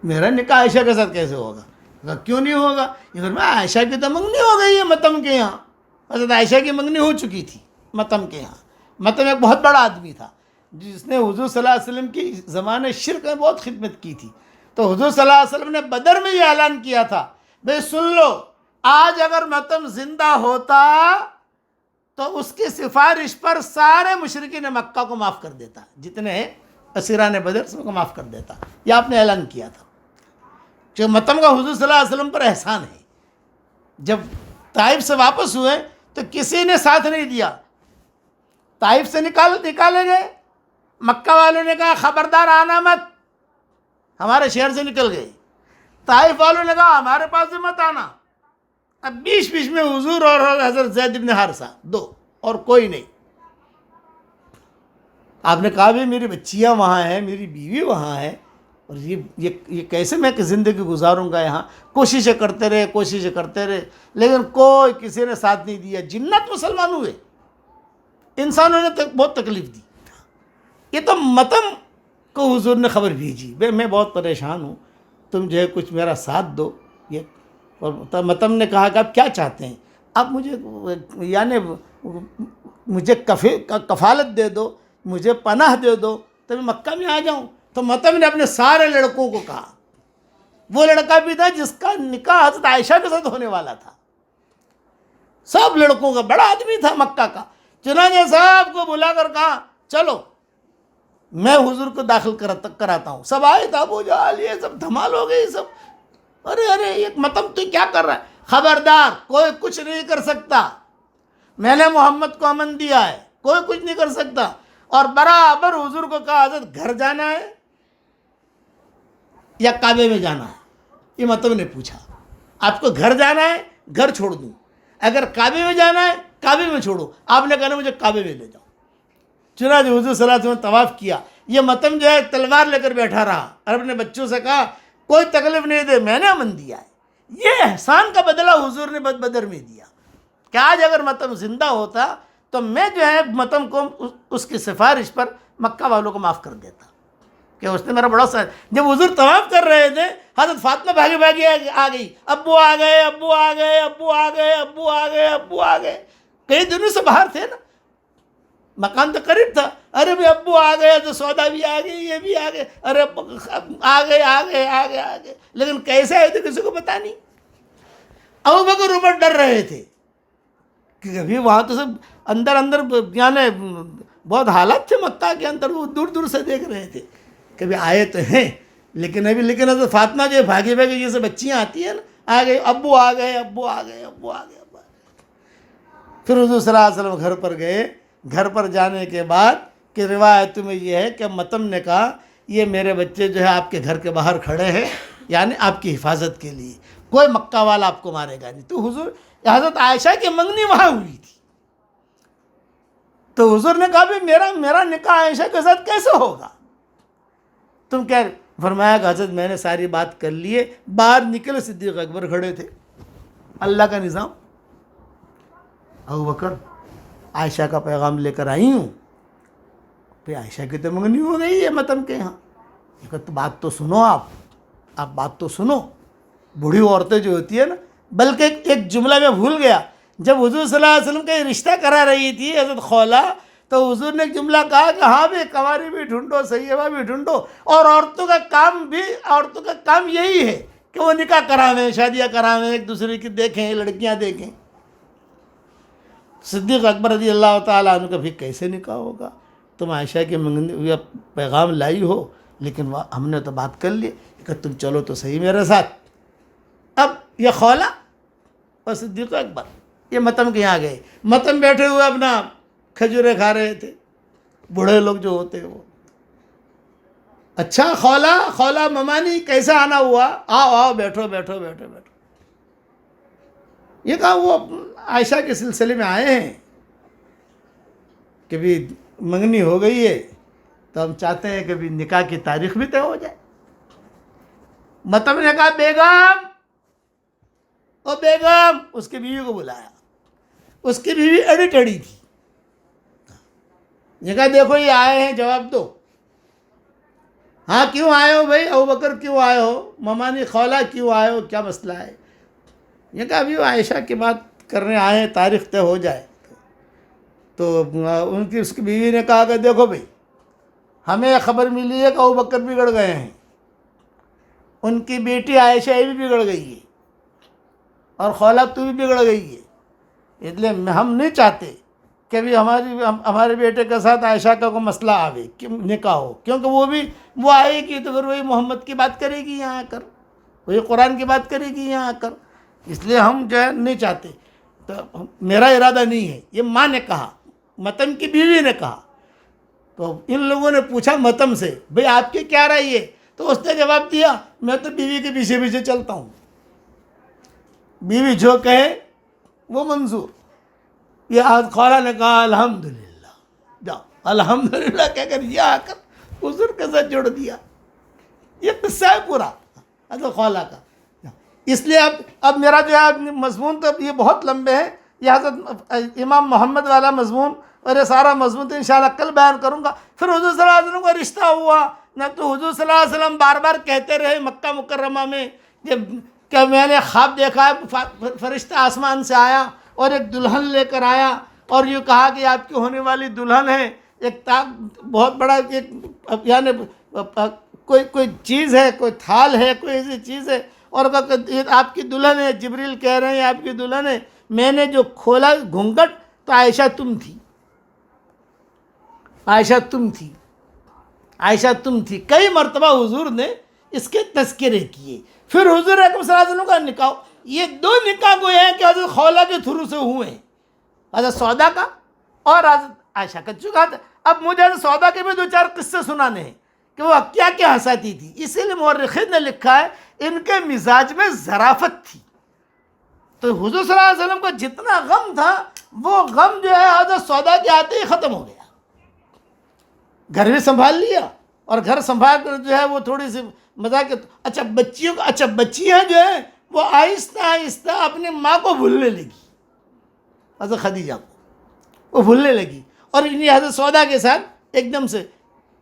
میرا نکاح عائشہ کے ساتھ کیسے ہوگا؟ کیوں نہیں ہوگا؟ یہ فرمایا عائشہ کی تو منگنی ہو گئی ہے متم کے یہاں، حضرت عائشہ کی منگنی ہو چکی تھی متم کے یہاں۔ متم ایک بہت بڑا آدمی تھا جس نے حضور صلی اللہ علیہ وسلم کی زمانے شرک میں بہت خدمت کی تھی۔ تو حضور صلی اللہ علیہ وسلم نے بدر میں یہ اعلان کیا تھا، بھئی سن لو، آج اگر متم زندہ ہوتا تو اس کی سفارش پر سارے مشرکین مکہ کو معاف کر دیتا، جتنے اسیران بدر سب کو معاف کر دیتا۔ یہ آپ نے اعلان کیا تھا کہ متم کا حضور صلی اللہ علیہ وسلم پر احسان ہے۔ جب طائف سے واپس ہوئے تو کسی نے ساتھ نہیں دیا، طائف سے نکالے گئے، مکہ والوں نے کہا خبردار آنا مت، ہمارے شہر سے نکل گئے۔ طائف والوں نے کہا ہمارے پاس سے مت آنا۔ اب بیچ میں حضور اور حضرت زید بن حارثہ 2 اور کوئی نہیں۔ آپ نے کہا بھی میری بچیاں وہاں ہیں، میری بیوی وہاں ہے، اور یہ کیسے میں کہ زندگی گزاروں گا یہاں؟ کوششیں کرتے رہے، لیکن کوئی کسی نے ساتھ نہیں دیا۔ جنات مسلمان ہوئے، انسانوں نے بہت تکلیف دی۔ یہ تو متم کو حضور نے خبر بھیجی، میں بہت پریشان ہوں، تم جو ہے کچھ میرا ساتھ دو۔ یہ اور متم نے کہا کہ آپ کیا چاہتے ہیں؟ آپ مجھے یعنی مجھے کفالت دے دو، مجھے پناہ دے دو تو میں مکہ میں آ جاؤں۔ تو متم نے اپنے سارے لڑکوں کو کہا، وہ لڑکا بھی تھا جس کا نکاح حضرت عائشہ کے ساتھ ہونے والا تھا، سب لڑکوں کا، بڑا آدمی تھا مکہ کا، چنانچہ سب کو بلا کر کہا چلو میں حضور کو داخل کراتا ہوں۔ سب آئے تھا، ابو جہل یہ سب دھمال ہو گئی سب، ارے یہ متم تو کیا کر رہا ہے؟ خبردار، کوئی کچھ نہیں کر سکتا، میں نے محمد کو امن دیا ہے، کوئی کچھ نہیں کر سکتا۔ اور برابر حضور کو کہا حضرت گھر جانا ہے یا کعبے میں جانا ہے؟ یہ متم نے پوچھا، آپ کو گھر جانا ہے گھر چھوڑ دوں، اگر کعبے میں جانا ہے کعبے میں چھوڑو، آپ نے کہا مجھے کعبے میں لے جاؤ۔ چنانچہ حضور صلی اللہ علیہ وسلم نے طواف کیا، یہ متم جو ہے تلوار لے کر بیٹھا رہا اور اپنے بچوں سے کہا کوئی تکلیف نہیں دے، میں نے امن دیا ہے۔ یہ احسان کا بدلہ حضور نے بدر میں دیا کہ آج اگر متم زندہ ہوتا تو میں جو ہے متم کو اس کی سفارش پر مکہ والوں کو معاف کر دیتا کہ اس نے میرا بڑا ساتھ۔ جب حضور طواف کر رہے تھے حضرت فاطمہ بھاگی بھاگی آ گئی، ابو آ گئے، ابو آ گئے، ابو آ گئے، ابو آ گئے، ابو آ گئے۔ کئی دنوں سے باہر تھے نا، مکان تو قریب تھا، ارے بھی ابو آ گئے تو سودا بھی آ گئی، یہ بھی آ گئے، ارے آ گئے آ گئے آ گئے آ گئے، لیکن کیسے آئے تھے کسی کو پتا نہیں۔ ابوبکر عمر ڈر رہے تھے کہ ابھی وہاں تو سب اندر اندر یعنی بہت حالات تھے مکہ کے اندر، وہ دور دور سے دیکھ رہے تھے کبھی آئے تو ہیں، لیکن حضرت فاطمہ جو بھاگے بھاگے جیسے بچیاں آتی ہیں نا، آ گئے، ابو آ گئے، ابو آ گئے، ابو آ گئے، ابو آ گئے۔ پھر حضور صلی اللہ علیہ وسلم گھر پر گئے، گھر پر جانے کے بعد کہ روایت میں یہ ہے کہ متم نے کہا یہ میرے بچے جو ہے آپ کے گھر کے باہر کھڑے ہیں، یعنی آپ کی حفاظت کے لیے، کوئی مکہ والا آپ کو مارے گا نہیں۔ تو حضور حضرت عائشہ کی منگنی وہاں ہوئی تھی، تو حضور نے کہا بھی میرا نکاح عائشہ کے ساتھ کیسے ہوگا؟ تم کیا؟ فرمایا کہ حضرت میں نے ساری بات کر لیے۔ باہر نکلے صدیق اکبر کھڑے تھے، اللہ کا نظام، ابوبکر عائشہ کا پیغام لے کر آئی ہوں، پھر عائشہ کی تو منگنی ہو گئی ہے متم کے یہاں۔ تو بات تو سنو، آپ بات تو سنو۔ بوڑھی عورتیں جو ہوتی ہے نا، بلکہ ایک جملہ میں بھول گیا، جب حضور صلی اللہ علیہ وسلم کا یہ رشتہ کرا رہی تھی حضرت خولہ، تو حضور نے ایک جملہ کہا کہ ہاں بھی کنواری بھی ڈھونڈو، سیبہ بھی ڈھونڈو، اور عورتوں کا کام یہی ہے کہ وہ نکاح کراویں، شادیاں کراویں، ایک دوسرے کی دیکھیں، لڑکیاں دیکھیں۔ صدیق اکبر رضی اللہ تعالیٰ عنہ کا بھی کیسے نکاح ہوگا؟ تم عائشہ کی منگنی پیغام لائی ہو، لیکن ہم نے تو بات کر لی کہ تم چلو تو صحیح میرے ساتھ۔ اب یہ خولہ اور صدیق اکبر یہ متم کے یہاں گئے، متم بیٹھے ہوئے اپنا کھجورے کھا رہے تھے، بوڑھے لوگ جو ہوتے ہیں وہ۔ اچھا خولہ ممانی کیسا آنا ہوا؟ آؤ بیٹھو بیٹھو بیٹھو بیٹھو۔ یہ کہا وہ عائشہ کے سلسلے میں آئے ہیں کہ بھی منگنی ہو گئی ہے تو ہم چاہتے ہیں کہ بھی نکاح کی تاریخ بھی طے ہو جائے۔ متم نے کہا بیگم، او بیگم، اس کی بیوی کو بلایا، اس کی بیوی اڑی ٹڑی تھی۔ یہ کہا دیکھو یہ آئے ہیں، جواب دو۔ ہاں کیوں آئے ہو بھائی؟ ابوبکر کیوں آئے ہو؟ ممانی خولہ کیوں آئے ہو؟ کیا مسئلہ ہے؟ یہ کہا ابھی وہ عائشہ کی بات کرنے آئے ہیں، تاریخ طے ہو جائے۔ تو اس کی بیوی نے کہا کہ دیکھو بھائی، ہمیں خبر ملی ہے کہ ابوبکر بگڑ گئے ہیں، ان کی بیٹی عائشہ بھی بگڑ گئی ہے، اور خولہ تو بھی بگڑ گئی ہے، اس لیے ہم نہیں چاہتے کہ بھی ہمارے بیٹے کے ساتھ عائشہ کا کوئی مسئلہ آوے، نکاح ہو، کیونکہ وہ آئے گی تو پھر وہی محمد کی بات کرے گی یہاں آ کر، وہی قرآن کی بات کرے گی یہاں آ کر، اس لیے ہم جو ہے نہیں چاہتے۔ تو میرا ارادہ نہیں ہے، یہ ماں نے کہا، متم کی بیوی نے کہا۔ تو ان لوگوں نے پوچھا متم سے بھئی آپ کی کیا رائے ہے؟ تو اس نے جواب دیا میں تو بیوی کے پیچھے پیچھے چلتا ہوں، بیوی جو کہے وہ منظور۔ یہ آج خولہ نے کہا الحمدللہ، جاؤ الحمدللہ کہہ کر یہ آ کر حضور کے ساتھ جوڑ دیا۔ یہ قصہ ہے پورا حضرت خولہ کا۔ اس لیے اب میرا جو ہے مضمون تو یہ بہت لمبے ہیں، یہ حضرت امام محمد والا مضمون اور یہ سارا مضمون تو انشاءاللہ کل بیان کروں گا۔ پھر حضور صلی اللہ علیہ وسلم کا رشتہ ہوا نہ، تو حضور صلی اللہ علیہ وسلم بار بار کہتے رہے مکہ مکرمہ میں کہ میں نے خواب دیکھا ہے، فرشتہ آسمان سے آیا اور ایک دلہن لے کر آیا اور یہ کہا کہ آپ کی ہونے والی دلہن ہے، ایک بہت بڑا ایک یعنی کوئی چیز ہے، کوئی تھال ہے، کوئی ایسی چیز ہے، اور آپ کی دلہن ہے، جبریل کہہ رہے ہیں آپ کی دلہن ہے۔ میں نے جو کھولا گھونگھٹ تو عائشہ تم تھی، عائشہ تم تھی، عائشہ تم تھی۔ کئی مرتبہ حضور نے اس کے تذکرے کیے۔ پھر حضور اکرم صلی اللہ علیہ وسلم کا نکاح، یہ دو نکاح گوئے ہیں کہ حضرت خولہ کے تھرو سے ہوئے ہیں، حضرت سودا کا اور حضرت عائشہ کا۔ چکا اب مجھے حضرت سودا کے بھی دو چار قصے سنانے ہیں کہ وہ کیا کیا ہنساتی تھی۔ اسی لیے مورخین نے لکھا ہے ان کے مزاج میں ظرافت تھی، تو حضور صلی اللہ علیہ وسلم کا جتنا غم تھا وہ غم جو ہے حضرت سودا کے آتے ہی ختم ہو گیا. گھر بھی سنبھال لیا اور گھر سنبھال کر جو ہے وہ تھوڑی سی مذاق. اچھا بچیوں کو، اچھا بچیاں جو ہیں وہ آہستہ آہستہ اپنی ماں کو بھولنے لگی، حضرت خدیجہ کو وہ بھولنے لگی، اور انہیں حضرت سودا کے ساتھ ایک دم سے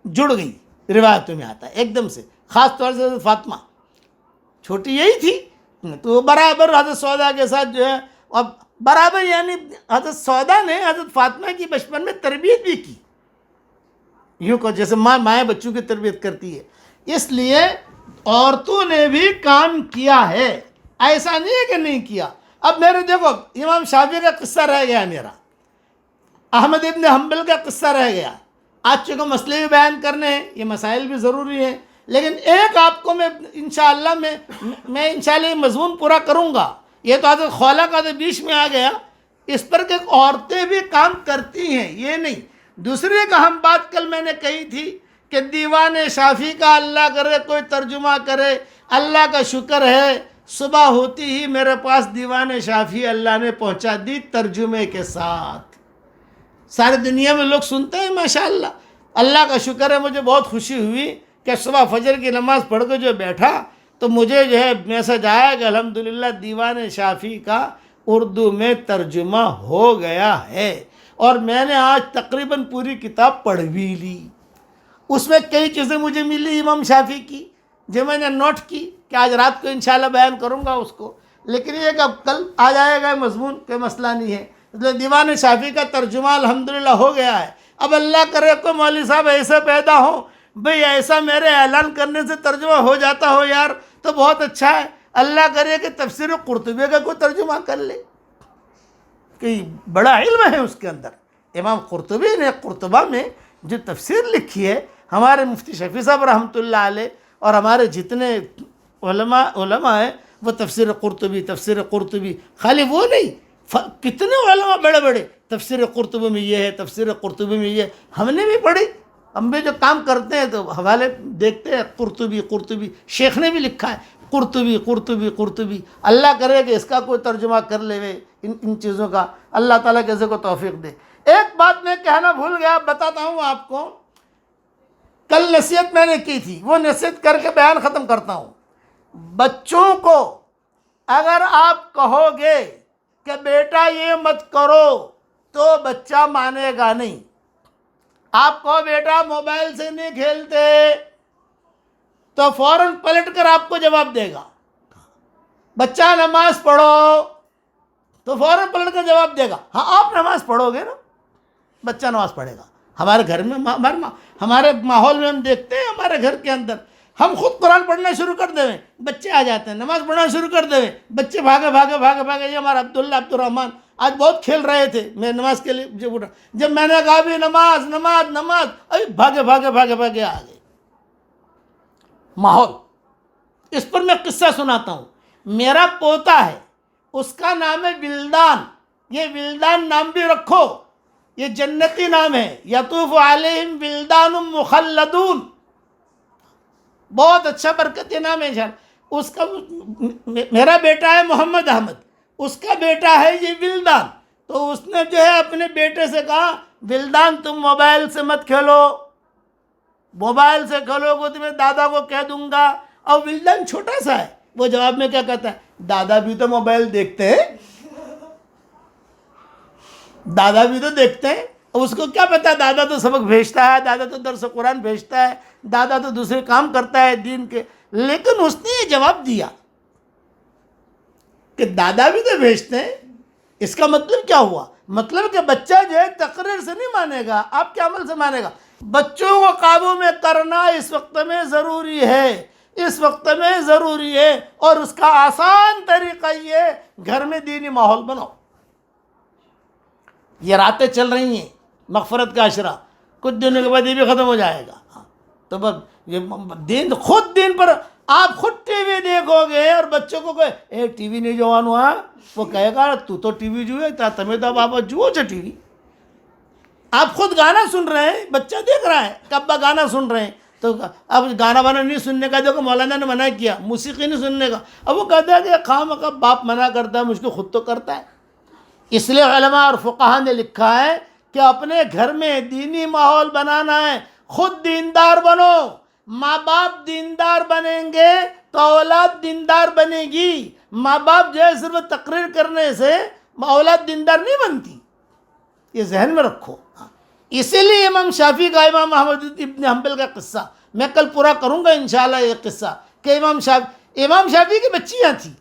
جڑ گئی. روایتوں میں آتا ہے ایک دم سے، خاص طور سے حضرت فاطمہ چھوٹی یہی تھی تو وہ برابر حضرت سودا کے ساتھ جو ہے، اب برابر یعنی حضرت سودا نے حضرت فاطمہ کی بچپن میں تربیت بھی کی، یوں کہ جیسے مائیں بچوں کی تربیت کرتی ہے. اس لیے عورتوں نے بھی کام کیا ہے، ایسا نہیں ہے کہ نہیں کیا. اب میرے دیکھو امام شافعی کا قصہ رہ گیا، میرا احمد ابن حنبل کا قصہ رہ گیا. آج چونکہ مسئلے بھی بیان کرنے ہیں، یہ مسائل بھی ضروری ہیں، لیکن ایک آپ کو میں انشاءاللہ میں انشاءاللہ یہ مضمون پورا کروں گا. یہ تو حضرت خولہ کا تو بیچ میں آ گیا، اس پر کہ عورتیں بھی کام کرتی ہیں یہ نہیں. دوسری ایک اہم بات کل میں نے کہی تھی کہ دیوان شافعی کا اللہ کرے کوئی ترجمہ کرے. اللہ کا شکر ہے صبح ہوتی ہی میرے پاس دیوان شافعی اللہ نے پہنچا دی ترجمے کے ساتھ. ساری دنیا میں لوگ سنتے ہیں ماشاءاللہ. اللہ کا شکر ہے، مجھے بہت خوشی ہوئی کہ صبح فجر کی نماز پڑھ کے جو بیٹھا تو مجھے جو ہے میسج آیا کہ الحمدللہ دیوان شافعی کا اردو میں ترجمہ ہو گیا ہے. اور میں نے آج تقریباً پوری کتاب پڑھ بھی لی. اس میں کئی چیزیں مجھے ملی امام شافعی کی جو میں نے نوٹ کی کہ آج رات کو انشاءاللہ بیان کروں گا اس کو. لیکن یہ کہ اب کل آ جائے گا مضمون، کوئی مسئلہ نہیں ہے. دیوان شافعی کا ترجمہ الحمدللہ ہو گیا ہے. اب اللہ کرے کوئی مولوی صاحب ایسے پیدا ہو، بھئی ایسا میرے اعلان کرنے سے ترجمہ ہو جاتا ہو یار تو بہت اچھا ہے. اللہ کرے کہ تفسیر قرطبی کا کوئی ترجمہ کر لے، کہ بڑا علم ہے اس کے اندر. امام قرطبی نے قرطبہ میں جو تفسیر لکھی ہے، ہمارے مفتی شفیع صاحب رحمۃ اللہ علیہ اور ہمارے جتنے علماء ہیں وہ تفسیر قرطبی خالی وہ نہیں، کتنے علماء بڑے بڑے تفسیر قرطبی میں یہ ہے، تفسیر قرطبی میں یہ، ہم نے بھی پڑھی. ہم بھی جو کام کرتے ہیں تو حوالے دیکھتے ہیں، قرطبی شیخ نے بھی لکھا ہے قرطبی. اللہ کرے کہ اس کا کوئی ترجمہ کر لے ان چیزوں کا. اللہ تعالیٰ کیسے کو توفیق دے. ایک بات میں کہنا بھول گیا، بتاتا ہوں آپ کو. کل نصیحت میں نے کی تھی، وہ نصیحت کر کے بیان ختم کرتا ہوں. بچوں کو اگر آپ کہو گے کہ بیٹا یہ مت کرو تو بچہ مانے گا نہیں. آپ کہو بیٹا موبائل سے نہیں کھیلتے تو فوراً پلٹ کر آپ کو جواب دے گا. بچہ نماز پڑھو تو فوراً پلٹ کر جواب دے گا ہاں آپ نماز پڑھو گے نا، بچہ نماز پڑھے گا. ہمارے گھر میں ہمارے ماحول میں ہم دیکھتے ہیں، ہمارے گھر کے اندر ہم خود قرآن پڑھنا شروع کر دیں، بچے آ جاتے ہیں، نماز پڑھنا شروع کر دیں، بچے بھاگے. یہ ہمارا عبد الرحمن آج بہت کھیل رہے تھے، میں نماز کے لیے جب میں نے کہا بھی نماز ابھی بھاگے آ گئے. ماحول، اس پر میں قصہ سناتا ہوں. میرا پوتا ہے، اس کا نام ہے ولدان. یہ ولدان نام بھی رکھو، یہ جنتی نام ہے. یطوف علیہم ولدان مخلدون، بہت اچھا برکتی نام ہے. اس کا میرا بیٹا ہے محمد احمد، اس کا بیٹا ہے یہ ولدان. تو اس نے جو ہے اپنے بیٹے سے کہا ولدان تم موبائل سے مت کھیلو، موبائل سے کھیلو گے تو میں دادا کو کہہ دوں گا. اور ولدان چھوٹا سا ہے، وہ جواب میں کیا کہتا ہے، دادا بھی تو موبائل دیکھتے ہیں، دادا بھی تو دیکھتے ہیں. اس کو کیا پتا، دادا تو سبق بھیجتا ہے، دادا تو درس قرآن بھیجتا ہے، دادا تو دوسرے کام کرتا ہے دین کے. لیکن اس نے یہ جواب دیا کہ دادا بھی تو بھیجتے ہیں. اس کا مطلب کیا ہوا؟ مطلب کہ بچہ جو ہے تقریر سے نہیں مانے گا، آپ کے عمل سے مانے گا. بچوں کو قابو میں کرنا اس وقت میں ضروری ہے، اور اس کا آسان طریقہ یہ گھر میں دینی ماحول بناؤ. یہ راتیں چل رہی ہیں مغفرت کا عشرہ، کچھ دنوں کے بعد یہ بھی ختم ہو جائے گا. تو بس یہ دین پر آپ خود ٹی وی دیکھو گے اور بچوں کو کہے ٹی وی نہیں جوانو ہاں، وہ کہے گا تو ٹی وی جو ہے تمہیں تو بابا جوؤ ٹی وی. آپ خود گانا سن رہے ہیں، بچہ دیکھ رہا ہے کہ ابا گانا سن رہے ہیں، تو اب گانا وانا نہیں سننے کا، دیکھو مولانا نے منع کیا موسیقی نہیں سننے کا، اب وہ کہتا ہے کہ خواہ باپ منع کرتا ہے، مجھ کو خود تو کرتا ہے۔ اس لیے علماء اور فقہا نے لکھا ہے کہ اپنے گھر میں دینی ماحول بنانا ہے، خود دیندار بنو، ماں باپ دیندار بنیں گے تو اولاد دیندار بنے گی۔ ماں باپ جو ہے صرف تقریر کرنے سے اولاد دیندار نہیں بنتی، یہ ذہن میں رکھو۔ اسی لیے امام شافعی کا امام احمد ابن حنبل کا قصہ میں کل پورا کروں گا انشاءاللہ، یہ قصہ کہ امام شافعی کی بچیاں تھیں،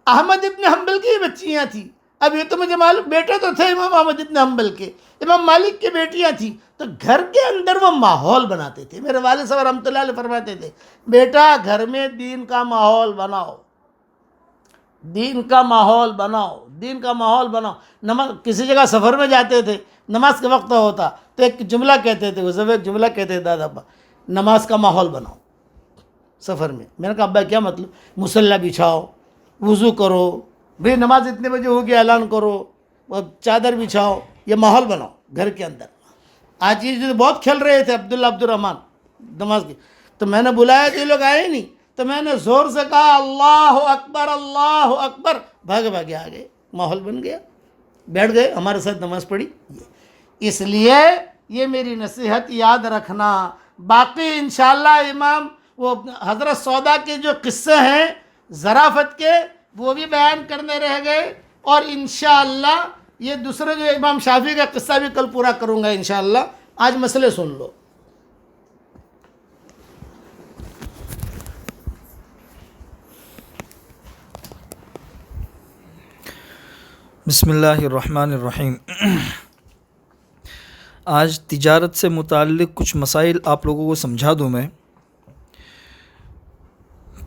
احمد ابن حنبل کی بچیاں تھیں۔ اب یہ تو مجھے معلوم، بیٹے تو تھے امام احمد ابن حنبل کے، امام مالک کی بیٹیاں تھیں، تو گھر کے اندر وہ ماحول بناتے تھے۔ میرے والد صاحب رحمۃ اللہ علیہ فرماتے تھے بیٹا گھر میں دین کا ماحول بناؤ، دین کا ماحول بناؤ، دین کا ماحول بناؤ۔ نماز کسی جگہ سفر میں جاتے تھے، نماز کا وقت ہوتا تو ایک جملہ کہتے تھے، وہ سب ایک جملہ کہتے تھے دادا ابا، نماز کا ماحول بناؤ سفر میں۔ میں نے کہا ابا کیا مطلب؟ مصلی بچھاؤ، وضو کرو، بھئی نماز اتنے بجے ہوگی اعلان کرو، چادر بچھاؤ، یہ ماحول بناؤ گھر کے اندر۔ آج یہ جو بہت کھیل رہے تھے عبد الرحمن نماز کی، تو میں نے بلایا تو یہ لوگ آئے نہیں، تو میں نے زور سے کہا اللہ اکبر اللہ اکبر، بھاگے بھاگے آ گئے، ماحول بن گیا، بیٹھ گئے ہمارے ساتھ نماز پڑھی۔ اس لیے یہ میری نصیحت یاد رکھنا۔ باقی انشاءاللہ امام وہ حضرت سودا کے جو قصے ہیں ظرافت کے، وہ بھی بیان کرنے رہ گئے، اور انشاءاللہ یہ دوسرے جو امام شافعی کا قصہ بھی کل پورا کروں گا انشاءاللہ۔ آج مسئلے سن لو۔ بسم اللہ الرحمن الرحیم۔ آج تجارت سے متعلق کچھ مسائل آپ لوگوں کو سمجھا دوں میں۔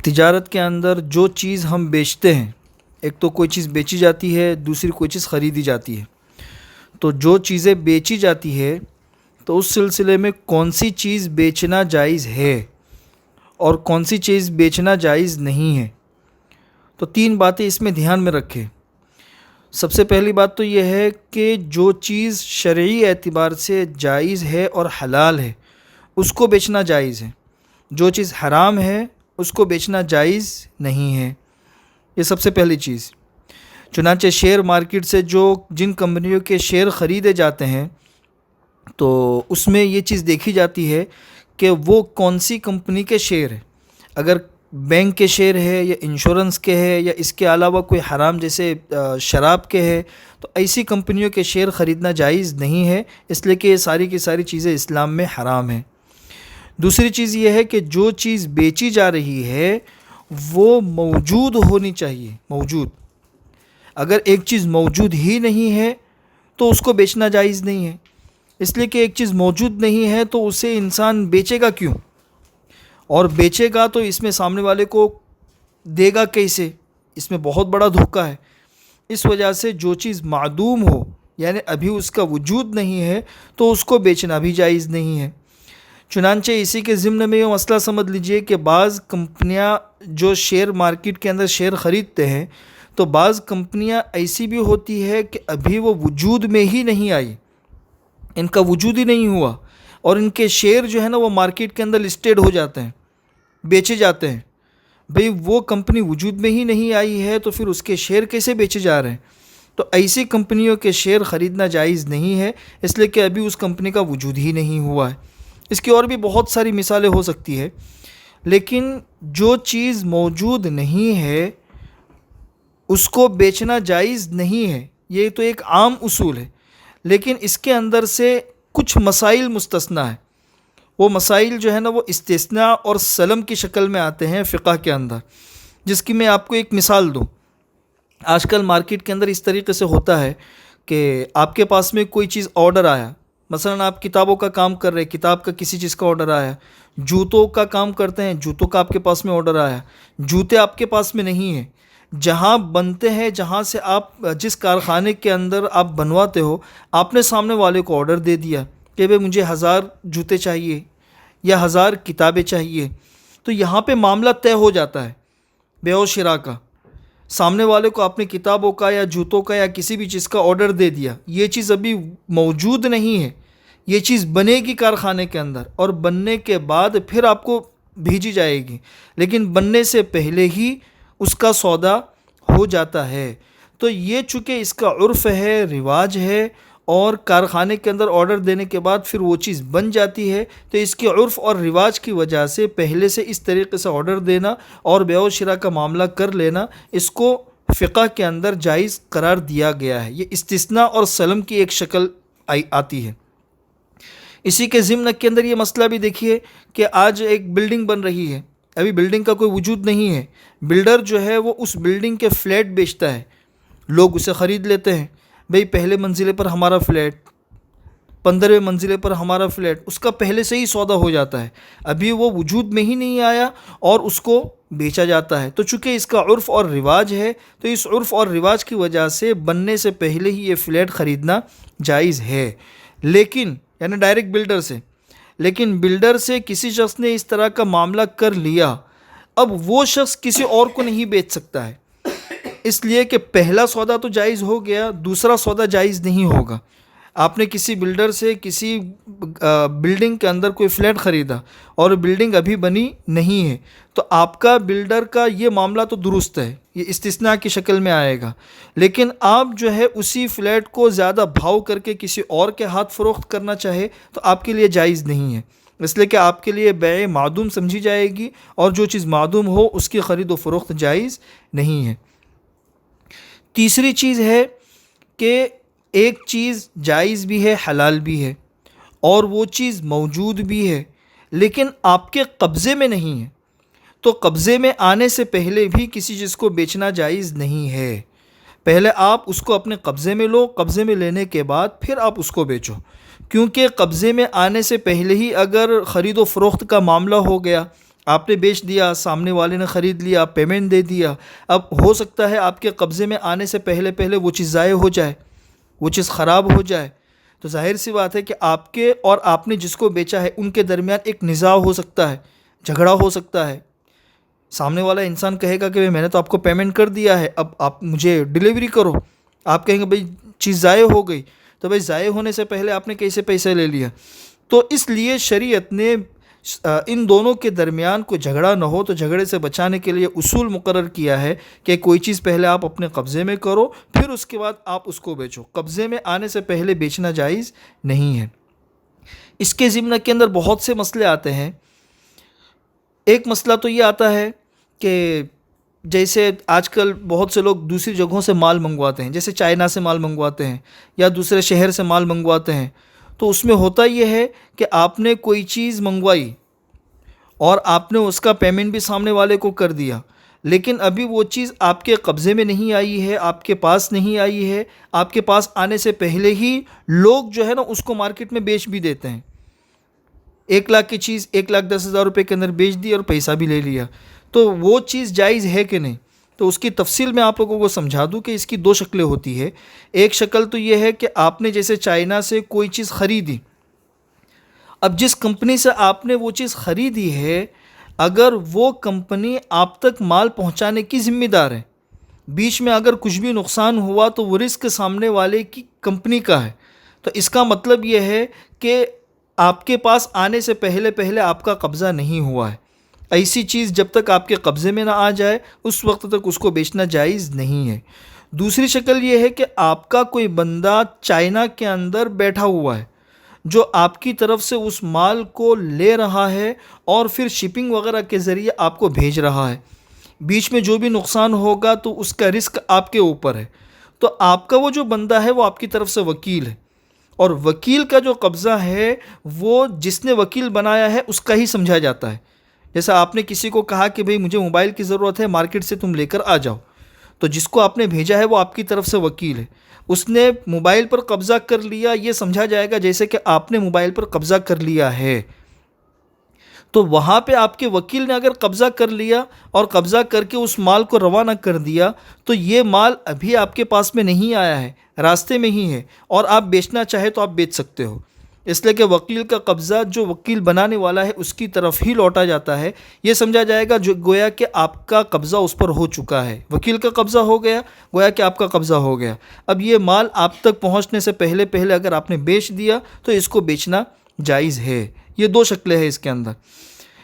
تجارت کے اندر جو چیز ہم بیچتے ہیں، ایک تو کوئی چیز بیچی جاتی ہے، دوسری کوئی چیز خریدی جاتی ہے۔ تو جو چیزیں بیچی جاتی ہے تو اس سلسلے میں کون سی چیز بیچنا جائز ہے اور کون سی چیز بیچنا جائز نہیں ہے، تو 3 باتیں اس میں دھیان میں رکھیں۔ سب سے پہلی بات تو یہ ہے کہ جو چیز شرعی اعتبار سے جائز ہے اور حلال ہے اس کو بیچنا جائز ہے، جو چیز حرام ہے اس کو بیچنا جائز نہیں ہے، یہ سب سے پہلی چیز۔ چنانچہ شیئر مارکیٹ سے جن کمپنیوں کے شیئر خریدے جاتے ہیں تو اس میں یہ چیز دیکھی جاتی ہے کہ وہ کون سی کمپنی کے شیئر ہے۔ اگر بینک کے شیئر ہے یا انشورنس کے ہے یا اس کے علاوہ کوئی حرام جیسے شراب کے ہے، تو ایسی کمپنیوں کے شیئر خریدنا جائز نہیں ہے، اس لیے کہ یہ ساری کی ساری چیزیں اسلام میں حرام ہیں۔ دوسری چیز یہ ہے کہ جو چیز بیچی جا رہی ہے وہ موجود ہونی چاہیے، موجود۔ اگر ایک چیز موجود ہی نہیں ہے تو اس کو بیچنا جائز نہیں ہے، اس لیے کہ ایک چیز موجود نہیں ہے تو اسے انسان بیچے گا کیوں، اور بیچے گا تو اس میں سامنے والے کو دے گا کیسے، اس میں بہت بڑا دھوکہ ہے۔ اس وجہ سے جو چیز معدوم ہو، یعنی ابھی اس کا وجود نہیں ہے، تو اس کو بیچنا بھی جائز نہیں ہے۔ چنانچہ اسی کے ضمن میں یہ مسئلہ سمجھ لیجئے کہ بعض کمپنیاں جو شیئر مارکیٹ کے اندر شیئر خریدتے ہیں تو بعض کمپنیاں ایسی بھی ہوتی ہے کہ ابھی وہ وجود میں ہی نہیں آئی، ان کا وجود ہی نہیں ہوا، اور ان کے شیئر جو ہے نا وہ مارکیٹ کے اندر لسٹڈ ہو جاتے ہیں، بیچے جاتے ہیں۔ بھئی وہ کمپنی وجود میں ہی نہیں آئی ہے تو پھر اس کے شیئر کیسے بیچے جا رہے ہیں؟ تو ایسی کمپنیوں کے شیئر خریدنا جائز نہیں ہے، اس لیے کہ ابھی اس کمپنی کا وجود ہی نہیں ہوا ہے۔ اس کی اور بھی بہت ساری مثالیں ہو سکتی ہے، لیکن جو چیز موجود نہیں ہے اس کو بیچنا جائز نہیں ہے، یہ تو ایک عام اصول ہے، لیکن اس کے اندر سے کچھ مسائل مستثنیٰ ہیں۔ وہ مسائل جو ہے نا وہ استثناء اور سلم کی شکل میں آتے ہیں فقہ کے اندر، جس کی میں آپ کو ایک مثال دوں۔ آج کل مارکیٹ کے اندر اس طریقے سے ہوتا ہے کہ آپ کے پاس میں کوئی چیز آرڈر آیا، مثلا آپ کتابوں کا کام کر رہے، کتاب کا کسی چیز کا آرڈر آیا، جوتوں کا کام کرتے ہیں، جوتوں کا آپ کے پاس میں آرڈر آیا، جوتے آپ کے پاس میں نہیں ہیں، جہاں بنتے ہیں، جہاں سے آپ جس کارخانے کے اندر آپ بنواتے ہو، آپ نے سامنے والے کو آرڈر دے دیا کہ بھئی مجھے 1000 جوتے چاہیے یا 1000 کتابیں چاہیے، تو یہاں پہ معاملہ طے ہو جاتا ہے بیع و شراء کا۔ سامنے والے کو آپ نے کتابوں کا یا جوتوں کا یا کسی بھی چیز کا آرڈر دے دیا، یہ چیز ابھی موجود نہیں ہے، یہ چیز بنے گی کارخانے کے اندر اور بننے کے بعد پھر آپ کو بھیجی جائے گی، لیکن بننے سے پہلے ہی اس کا سودا ہو جاتا ہے۔ تو یہ چونکہ اس کا عرف ہے، رواج ہے، اور کارخانے کے اندر آرڈر دینے کے بعد پھر وہ چیز بن جاتی ہے، تو اس کے عرف اور رواج کی وجہ سے پہلے سے اس طریقے سے آرڈر دینا اور بیع و شراء کا معاملہ کر لینا، اس کو فقہ کے اندر جائز قرار دیا گیا ہے۔ یہ استثناء اور سلم کی ایک شکل آتی ہے۔ اسی کے ضمن کے اندر یہ مسئلہ بھی دیکھیے کہ آج ایک بلڈنگ بن رہی ہے، ابھی بلڈنگ کا کوئی وجود نہیں ہے، بلڈر جو ہے وہ اس بلڈنگ کے فلیٹ بیچتا ہے، لوگ اسے خرید لیتے ہیں، بھئی پہلے منزلے پر ہمارا فلیٹ، 15ویں منزلے پر ہمارا فلیٹ، اس کا پہلے سے ہی سودا ہو جاتا ہے، ابھی وہ وجود میں ہی نہیں آیا اور اس کو بیچا جاتا ہے۔ تو چونکہ اس کا عرف اور رواج ہے، تو اس عرف اور رواج کی وجہ سے بننے سے پہلے ہی یہ فلیٹ خریدنا جائز ہے، لیکن یعنی ڈائریکٹ بلڈر سے، لیکن بلڈر سے کسی شخص نے اس طرح کا معاملہ کر لیا، اب وہ شخص کسی اور کو نہیں بیچ سکتا ہے، اس لیے کہ پہلا سودا تو جائز ہو گیا، دوسرا سودا جائز نہیں ہوگا۔ آپ نے کسی بلڈر سے کسی بلڈنگ کے اندر کوئی فلیٹ خریدا اور بلڈنگ ابھی بنی نہیں ہے، تو آپ کا بلڈر کا یہ معاملہ تو درست ہے، یہ استثناء کی شکل میں آئے گا، لیکن آپ جو ہے اسی فلیٹ کو زیادہ بھاؤ کر کے کسی اور کے ہاتھ فروخت کرنا چاہے تو آپ کے لیے جائز نہیں ہے، اس لیے کہ آپ کے لیے بیع معدوم سمجھی جائے گی، اور جو چیز معدوم ہو اس کی خرید و فروخت جائز نہیں ہے۔ تیسری چیز ہے کہ ایک چیز جائز بھی ہے، حلال بھی ہے، اور وہ چیز موجود بھی ہے لیکن آپ کے قبضے میں نہیں ہے، تو قبضے میں آنے سے پہلے بھی کسی چیز کو بیچنا جائز نہیں ہے۔ پہلے آپ اس کو اپنے قبضے میں لو، قبضے میں لینے کے بعد پھر آپ اس کو بیچو، کیونکہ قبضے میں آنے سے پہلے ہی اگر خرید و فروخت کا معاملہ ہو گیا، آپ نے بیچ دیا، سامنے والے نے خرید لیا، پیمنٹ دے دیا، اب ہو سکتا ہے آپ کے قبضے میں آنے سے پہلے وہ چیز ضائع ہو جائے، وہ چیز خراب ہو جائے، تو ظاہر سی بات ہے کہ آپ کے اور آپ نے جس کو بیچا ہے ان کے درمیان ایک نزاع ہو سکتا ہے، جھگڑا ہو سکتا ہے۔ سامنے والا انسان کہے گا کہ میں نے تو آپ کو پیمنٹ کر دیا ہے، اب آپ مجھے ڈیلیوری کرو، آپ کہیں گے بھئی چیز ضائع ہو گئی، تو بھئی ضائع ہونے سے پہلے آپ نے کیسے پیسے لے لیا؟ تو اس لیے شریعت نے ان دونوں کے درمیان کوئی جھگڑا نہ ہو تو جھگڑے سے بچانے کے لیے اصول مقرر کیا ہے کہ کوئی چیز پہلے آپ اپنے قبضے میں کرو، پھر اس کے بعد آپ اس کو بیچو، قبضے میں آنے سے پہلے بیچنا جائز نہیں ہے۔ اس کے ضمن کے اندر بہت سے مسئلے آتے ہیں۔ ایک مسئلہ تو یہ آتا ہے کہ جیسے آج کل بہت سے لوگ دوسری جگہوں سے مال منگواتے ہیں، جیسے چائنا سے مال منگواتے ہیں یا دوسرے شہر سے مال منگواتے ہیں، تو اس میں ہوتا یہ ہے کہ آپ نے کوئی چیز منگوائی اور آپ نے اس کا پیمنٹ بھی سامنے والے کو کر دیا، لیکن ابھی وہ چیز آپ کے قبضے میں نہیں آئی ہے، آپ کے پاس نہیں آئی ہے، آپ کے پاس آنے سے پہلے ہی لوگ جو ہے نا اس کو مارکیٹ میں بیچ بھی دیتے ہیں۔ 1,00,000 کی چیز 1,10,000 روپے کے اندر بیچ دی اور پیسہ بھی لے لیا، تو وہ چیز جائز ہے کہ نہیں؟ تو اس کی تفصیل میں آپ لوگوں کو سمجھا دوں کہ اس کی 2 شکلیں ہوتی ہے۔ ایک شکل تو یہ ہے کہ آپ نے جیسے چائنا سے کوئی چیز خریدی، اب جس کمپنی سے آپ نے وہ چیز خریدی ہے، اگر وہ کمپنی آپ تک مال پہنچانے کی ذمہ دار ہے، بیچ میں اگر کچھ بھی نقصان ہوا تو وہ رزق سامنے والے کی کمپنی کا ہے، تو اس کا مطلب یہ ہے کہ آپ کے پاس آنے سے پہلے آپ کا قبضہ نہیں ہوا ہے۔ ایسی چیز جب تک آپ کے قبضے میں نہ آ جائے اس وقت تک اس کو بیچنا جائز نہیں ہے۔ دوسری شکل یہ ہے کہ آپ کا کوئی بندہ چائنا کے اندر بیٹھا ہوا ہے جو آپ کی طرف سے اس مال کو لے رہا ہے اور پھر شپنگ وغیرہ کے ذریعے آپ کو بھیج رہا ہے، بیچ میں جو بھی نقصان ہوگا تو اس کا رزق آپ کے اوپر ہے، تو آپ کا وہ جو بندہ ہے وہ آپ کی طرف سے وکیل ہے، اور وکیل کا جو قبضہ ہے وہ جس نے وکیل بنایا ہے اس کا ہی سمجھا جاتا ہے۔ جیسا آپ نے کسی کو کہا کہ بھئی مجھے موبائل کی ضرورت ہے، مارکیٹ سے تم لے کر آ جاؤ، تو جس کو آپ نے بھیجا ہے وہ آپ کی طرف سے وکیل ہے، اس نے موبائل پر قبضہ کر لیا، یہ سمجھا جائے گا جیسے کہ آپ نے موبائل پر قبضہ کر لیا ہے۔ تو وہاں پہ آپ کے وکیل نے اگر قبضہ کر لیا اور قبضہ کر کے اس مال کو روانہ کر دیا تو یہ مال ابھی آپ کے پاس میں نہیں آیا ہے، راستے میں ہی ہے، اور آپ بیچنا چاہے تو آپ بیچ سکتے ہو۔ اس لیے کہ وکیل کا قبضہ جو وکیل بنانے والا ہے اس کی طرف ہی لوٹا جاتا ہے. یہ سمجھا جائے گا جو گویا کہ آپ کا قبضہ اس پر ہو چکا ہے. وکیل کا قبضہ ہو گیا, گویا کہ آپ کا قبضہ ہو گیا. اب یہ مال آپ تک پہنچنے سے پہلے اگر آپ نے بیچ دیا تو اس کو بیچنا جائز ہے. یہ دو شکلیں ہیں اس کے اندر.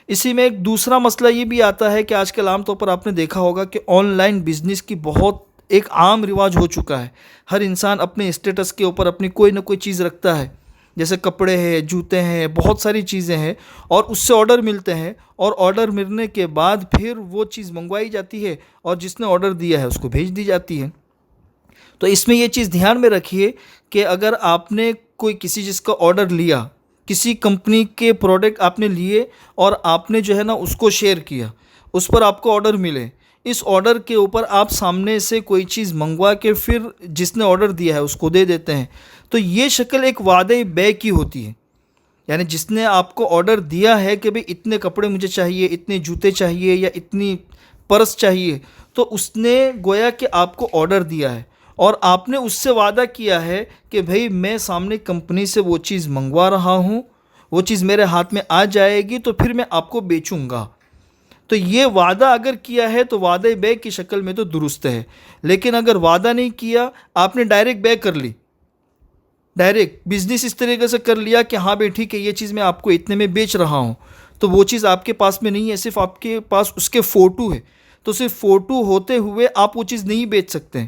اسی میں ایک دوسرا مسئلہ یہ بھی آتا ہے کہ آج کل عام طور پر آپ نے دیکھا ہوگا کہ آن لائن بزنس کی بہت ایک عام رواج ہو چکا ہے. ہر انسان اپنے اسٹیٹس کے اوپر اپنی کوئی نہ کوئی چیز رکھتا ہے, جیسے کپڑے ہیں, جوتے ہیں, بہت ساری چیزیں ہیں, اور اس سے آرڈر ملتے ہیں, اور آرڈر ملنے کے بعد پھر وہ چیز منگوائی جاتی ہے اور جس نے آرڈر دیا ہے اس کو بھیج دی جاتی ہے. تو اس میں یہ چیز دھیان میں رکھیے کہ اگر آپ نے کوئی کسی چیز کا آرڈر لیا, کسی کمپنی کے پروڈکٹ آپ نے لیے اور آپ نے جو ہے نا اس کو شیئر کیا, اس پر آپ کو آرڈر ملے, اس آرڈر کے اوپر آپ سامنے سے کوئی چیز منگوا کے پھر جس نے آرڈر دیا ہے اس کو دے دیتے ہیں, تو یہ شکل ایک وعدہ بیع کی ہوتی ہے. یعنی جس نے آپ کو آرڈر دیا ہے کہ بھئی اتنے کپڑے مجھے چاہیے, اتنے جوتے چاہیے یا اتنی پرس چاہیے, تو اس نے گویا کہ آپ کو آرڈر دیا ہے اور آپ نے اس سے وعدہ کیا ہے کہ بھئی میں سامنے کمپنی سے وہ چیز منگوا رہا ہوں, وہ چیز میرے ہاتھ میں آ جائے گی تو پھر میں آپ کو بیچوں گا. تو یہ وعدہ اگر کیا ہے تو وعدہ بیع کی شکل میں تو درست ہے. لیکن اگر وعدہ نہیں کیا, آپ نے ڈائریکٹ بیع کر لی, ڈائریکٹ بزنس اس طریقے سے کر لیا کہ ہاں بھئی ٹھیک ہے یہ چیز میں آپ کو اتنے میں بیچ رہا ہوں, تو وہ چیز آپ کے پاس میں نہیں ہے, صرف آپ کے پاس اس کے فوٹو ہے, تو صرف فوٹو ہوتے ہوئے آپ وہ چیز نہیں بیچ سکتے ہیں.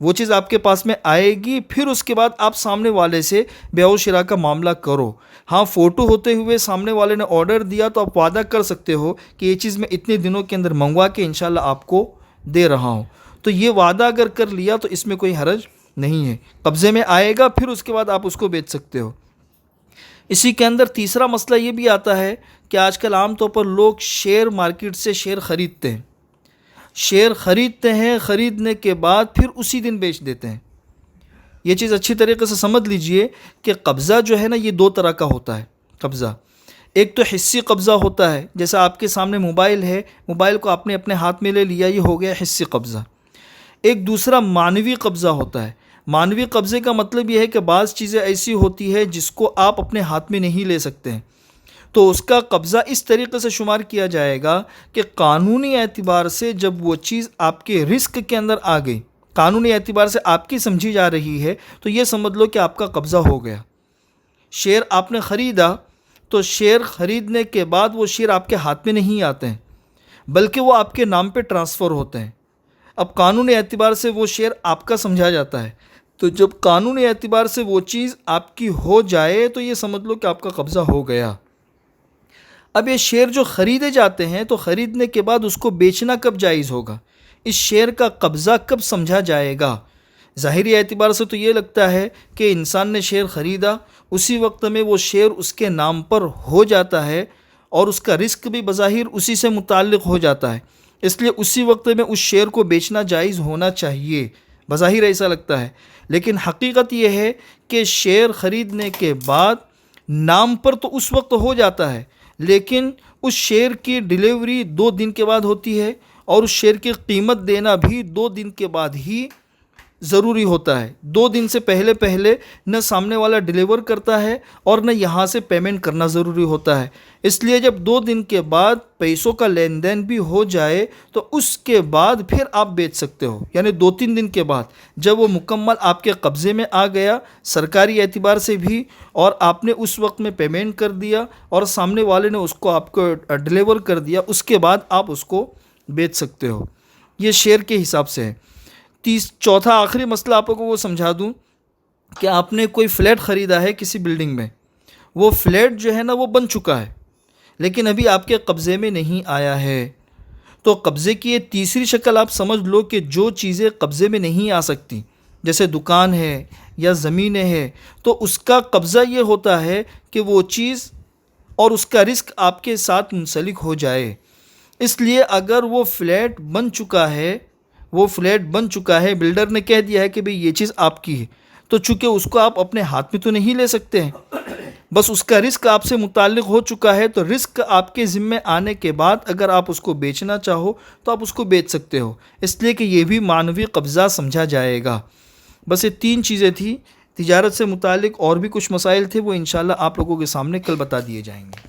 وہ چیز آپ کے پاس میں آئے گی, پھر اس کے بعد آپ سامنے والے سے بیع و شراء کا معاملہ کرو. ہاں فوٹو ہوتے ہوئے سامنے والے نے آرڈر دیا تو آپ وعدہ کر سکتے ہو کہ یہ چیز میں اتنے دنوں کے اندر منگوا کے انشاءاللہ آپ کو دے رہا ہوں. تو یہ وعدہ اگر کر لیا تو اس میں کوئی حرج نہیں ہے, قبضے میں آئے گا, پھر اس کے بعد آپ اس کو بیچ سکتے ہو. اسی کے اندر تیسرا مسئلہ یہ بھی آتا ہے کہ آج کل عام طور پر لوگ شیئر مارکیٹ سے شیئر خریدتے ہیں, شیئر خریدتے ہیں, خریدنے کے بعد پھر اسی دن بیچ دیتے ہیں. یہ چیز اچھی طریقے سے سمجھ لیجئے کہ قبضہ جو ہے نا یہ دو طرح کا ہوتا ہے. قبضہ ایک تو حصی قبضہ ہوتا ہے, جیسا آپ کے سامنے موبائل ہے, موبائل کو آپ نے اپنے ہاتھ میں لے لیا, یہ ہو گیا حصی قبضہ. ایک دوسرا معنوی قبضہ ہوتا ہے. معنوی قبضے کا مطلب یہ ہے کہ بعض چیزیں ایسی ہوتی ہے جس کو آپ اپنے ہاتھ میں نہیں لے سکتے ہیں, تو اس کا قبضہ اس طریقے سے شمار کیا جائے گا کہ قانونی اعتبار سے جب وہ چیز آپ کے رزق کے اندر آ گئی, قانونی اعتبار سے آپ کی سمجھی جا رہی ہے, تو یہ سمجھ لو کہ آپ کا قبضہ ہو گیا. شیئر آپ نے خریدا, تو شیئر خریدنے کے بعد وہ شیئر آپ کے ہاتھ میں نہیں آتے ہیں, بلکہ وہ آپ کے نام پہ ٹرانسفر ہوتے ہیں. اب قانونی اعتبار سے وہ شیئر آپ کا سمجھا جاتا ہے, تو جب قانونی اعتبار سے وہ چیز آپ کی ہو جائے تو یہ سمجھ لو کہ آپ کا قبضہ ہو گیا. اب یہ شیئر جو خریدے جاتے ہیں تو خریدنے کے بعد اس کو بیچنا کب جائز ہوگا, اس شیئر کا قبضہ کب سمجھا جائے گا؟ ظاہری اعتبار سے تو یہ لگتا ہے کہ انسان نے شیئر خریدا, اسی وقت میں وہ شیئر اس کے نام پر ہو جاتا ہے اور اس کا رزق بھی بظاہر اسی سے متعلق ہو جاتا ہے, اس لیے اسی وقت میں اس شیئر کو بیچنا جائز ہونا چاہیے. بظاہر ایسا لگتا ہے, لیکن حقیقت یہ ہے کہ شیئر خریدنے کے بعد نام پر تو اس وقت ہو جاتا ہے, لیکن اس شیئر کی ڈیلیوری 2 دن کے بعد ہوتی ہے, اور اس شیئر کی قیمت دینا بھی 2 دن کے بعد ہی ضروری ہوتا ہے. 2 دن سے پہلے نہ سامنے والا ڈیلیور کرتا ہے اور نہ یہاں سے پیمنٹ کرنا ضروری ہوتا ہے. اس لیے جب 2 دن کے بعد پیسوں کا لین دین بھی ہو جائے تو اس کے بعد پھر آپ بیچ سکتے ہو. یعنی 2-3 دن کے بعد جب وہ مکمل آپ کے قبضے میں آ گیا سرکاری اعتبار سے بھی, اور آپ نے اس وقت میں پیمنٹ کر دیا اور سامنے والے نے اس کو آپ کو ڈیلیور کر دیا, اس کے بعد آپ اس کو بیچ سکتے ہو. یہ شیئر کے حساب سے ہے. چوتھا آخری مسئلہ آپ کو وہ سمجھا دوں کہ آپ نے کوئی فلیٹ خریدا ہے کسی بلڈنگ میں, وہ فلیٹ جو ہے نا وہ بن چکا ہے لیکن ابھی آپ کے قبضے میں نہیں آیا ہے. تو قبضے کی یہ تیسری شکل آپ سمجھ لو کہ جو چیزیں قبضے میں نہیں آ سکتی, جیسے دکان ہے یا زمینیں ہیں, تو اس کا قبضہ یہ ہوتا ہے کہ وہ چیز اور اس کا رزق آپ کے ساتھ منسلک ہو جائے. اس لیے اگر وہ فلیٹ بن چکا ہے, بلڈر نے کہہ دیا ہے کہ بھئی یہ چیز آپ کی ہے, تو چونکہ اس کو آپ اپنے ہاتھ میں تو نہیں لے سکتے ہیں, بس اس کا رزق آپ سے متعلق ہو چکا ہے, تو رزق آپ کے ذمے آنے کے بعد اگر آپ اس کو بیچنا چاہو تو آپ اس کو بیچ سکتے ہو, اس لیے کہ یہ بھی معنوی قبضہ سمجھا جائے گا. بس یہ 3 چیزیں تھیں, تجارت سے متعلق اور بھی کچھ مسائل تھے، وہ انشاءاللہ آپ لوگوں کے سامنے کل بتا دیے جائیں گے۔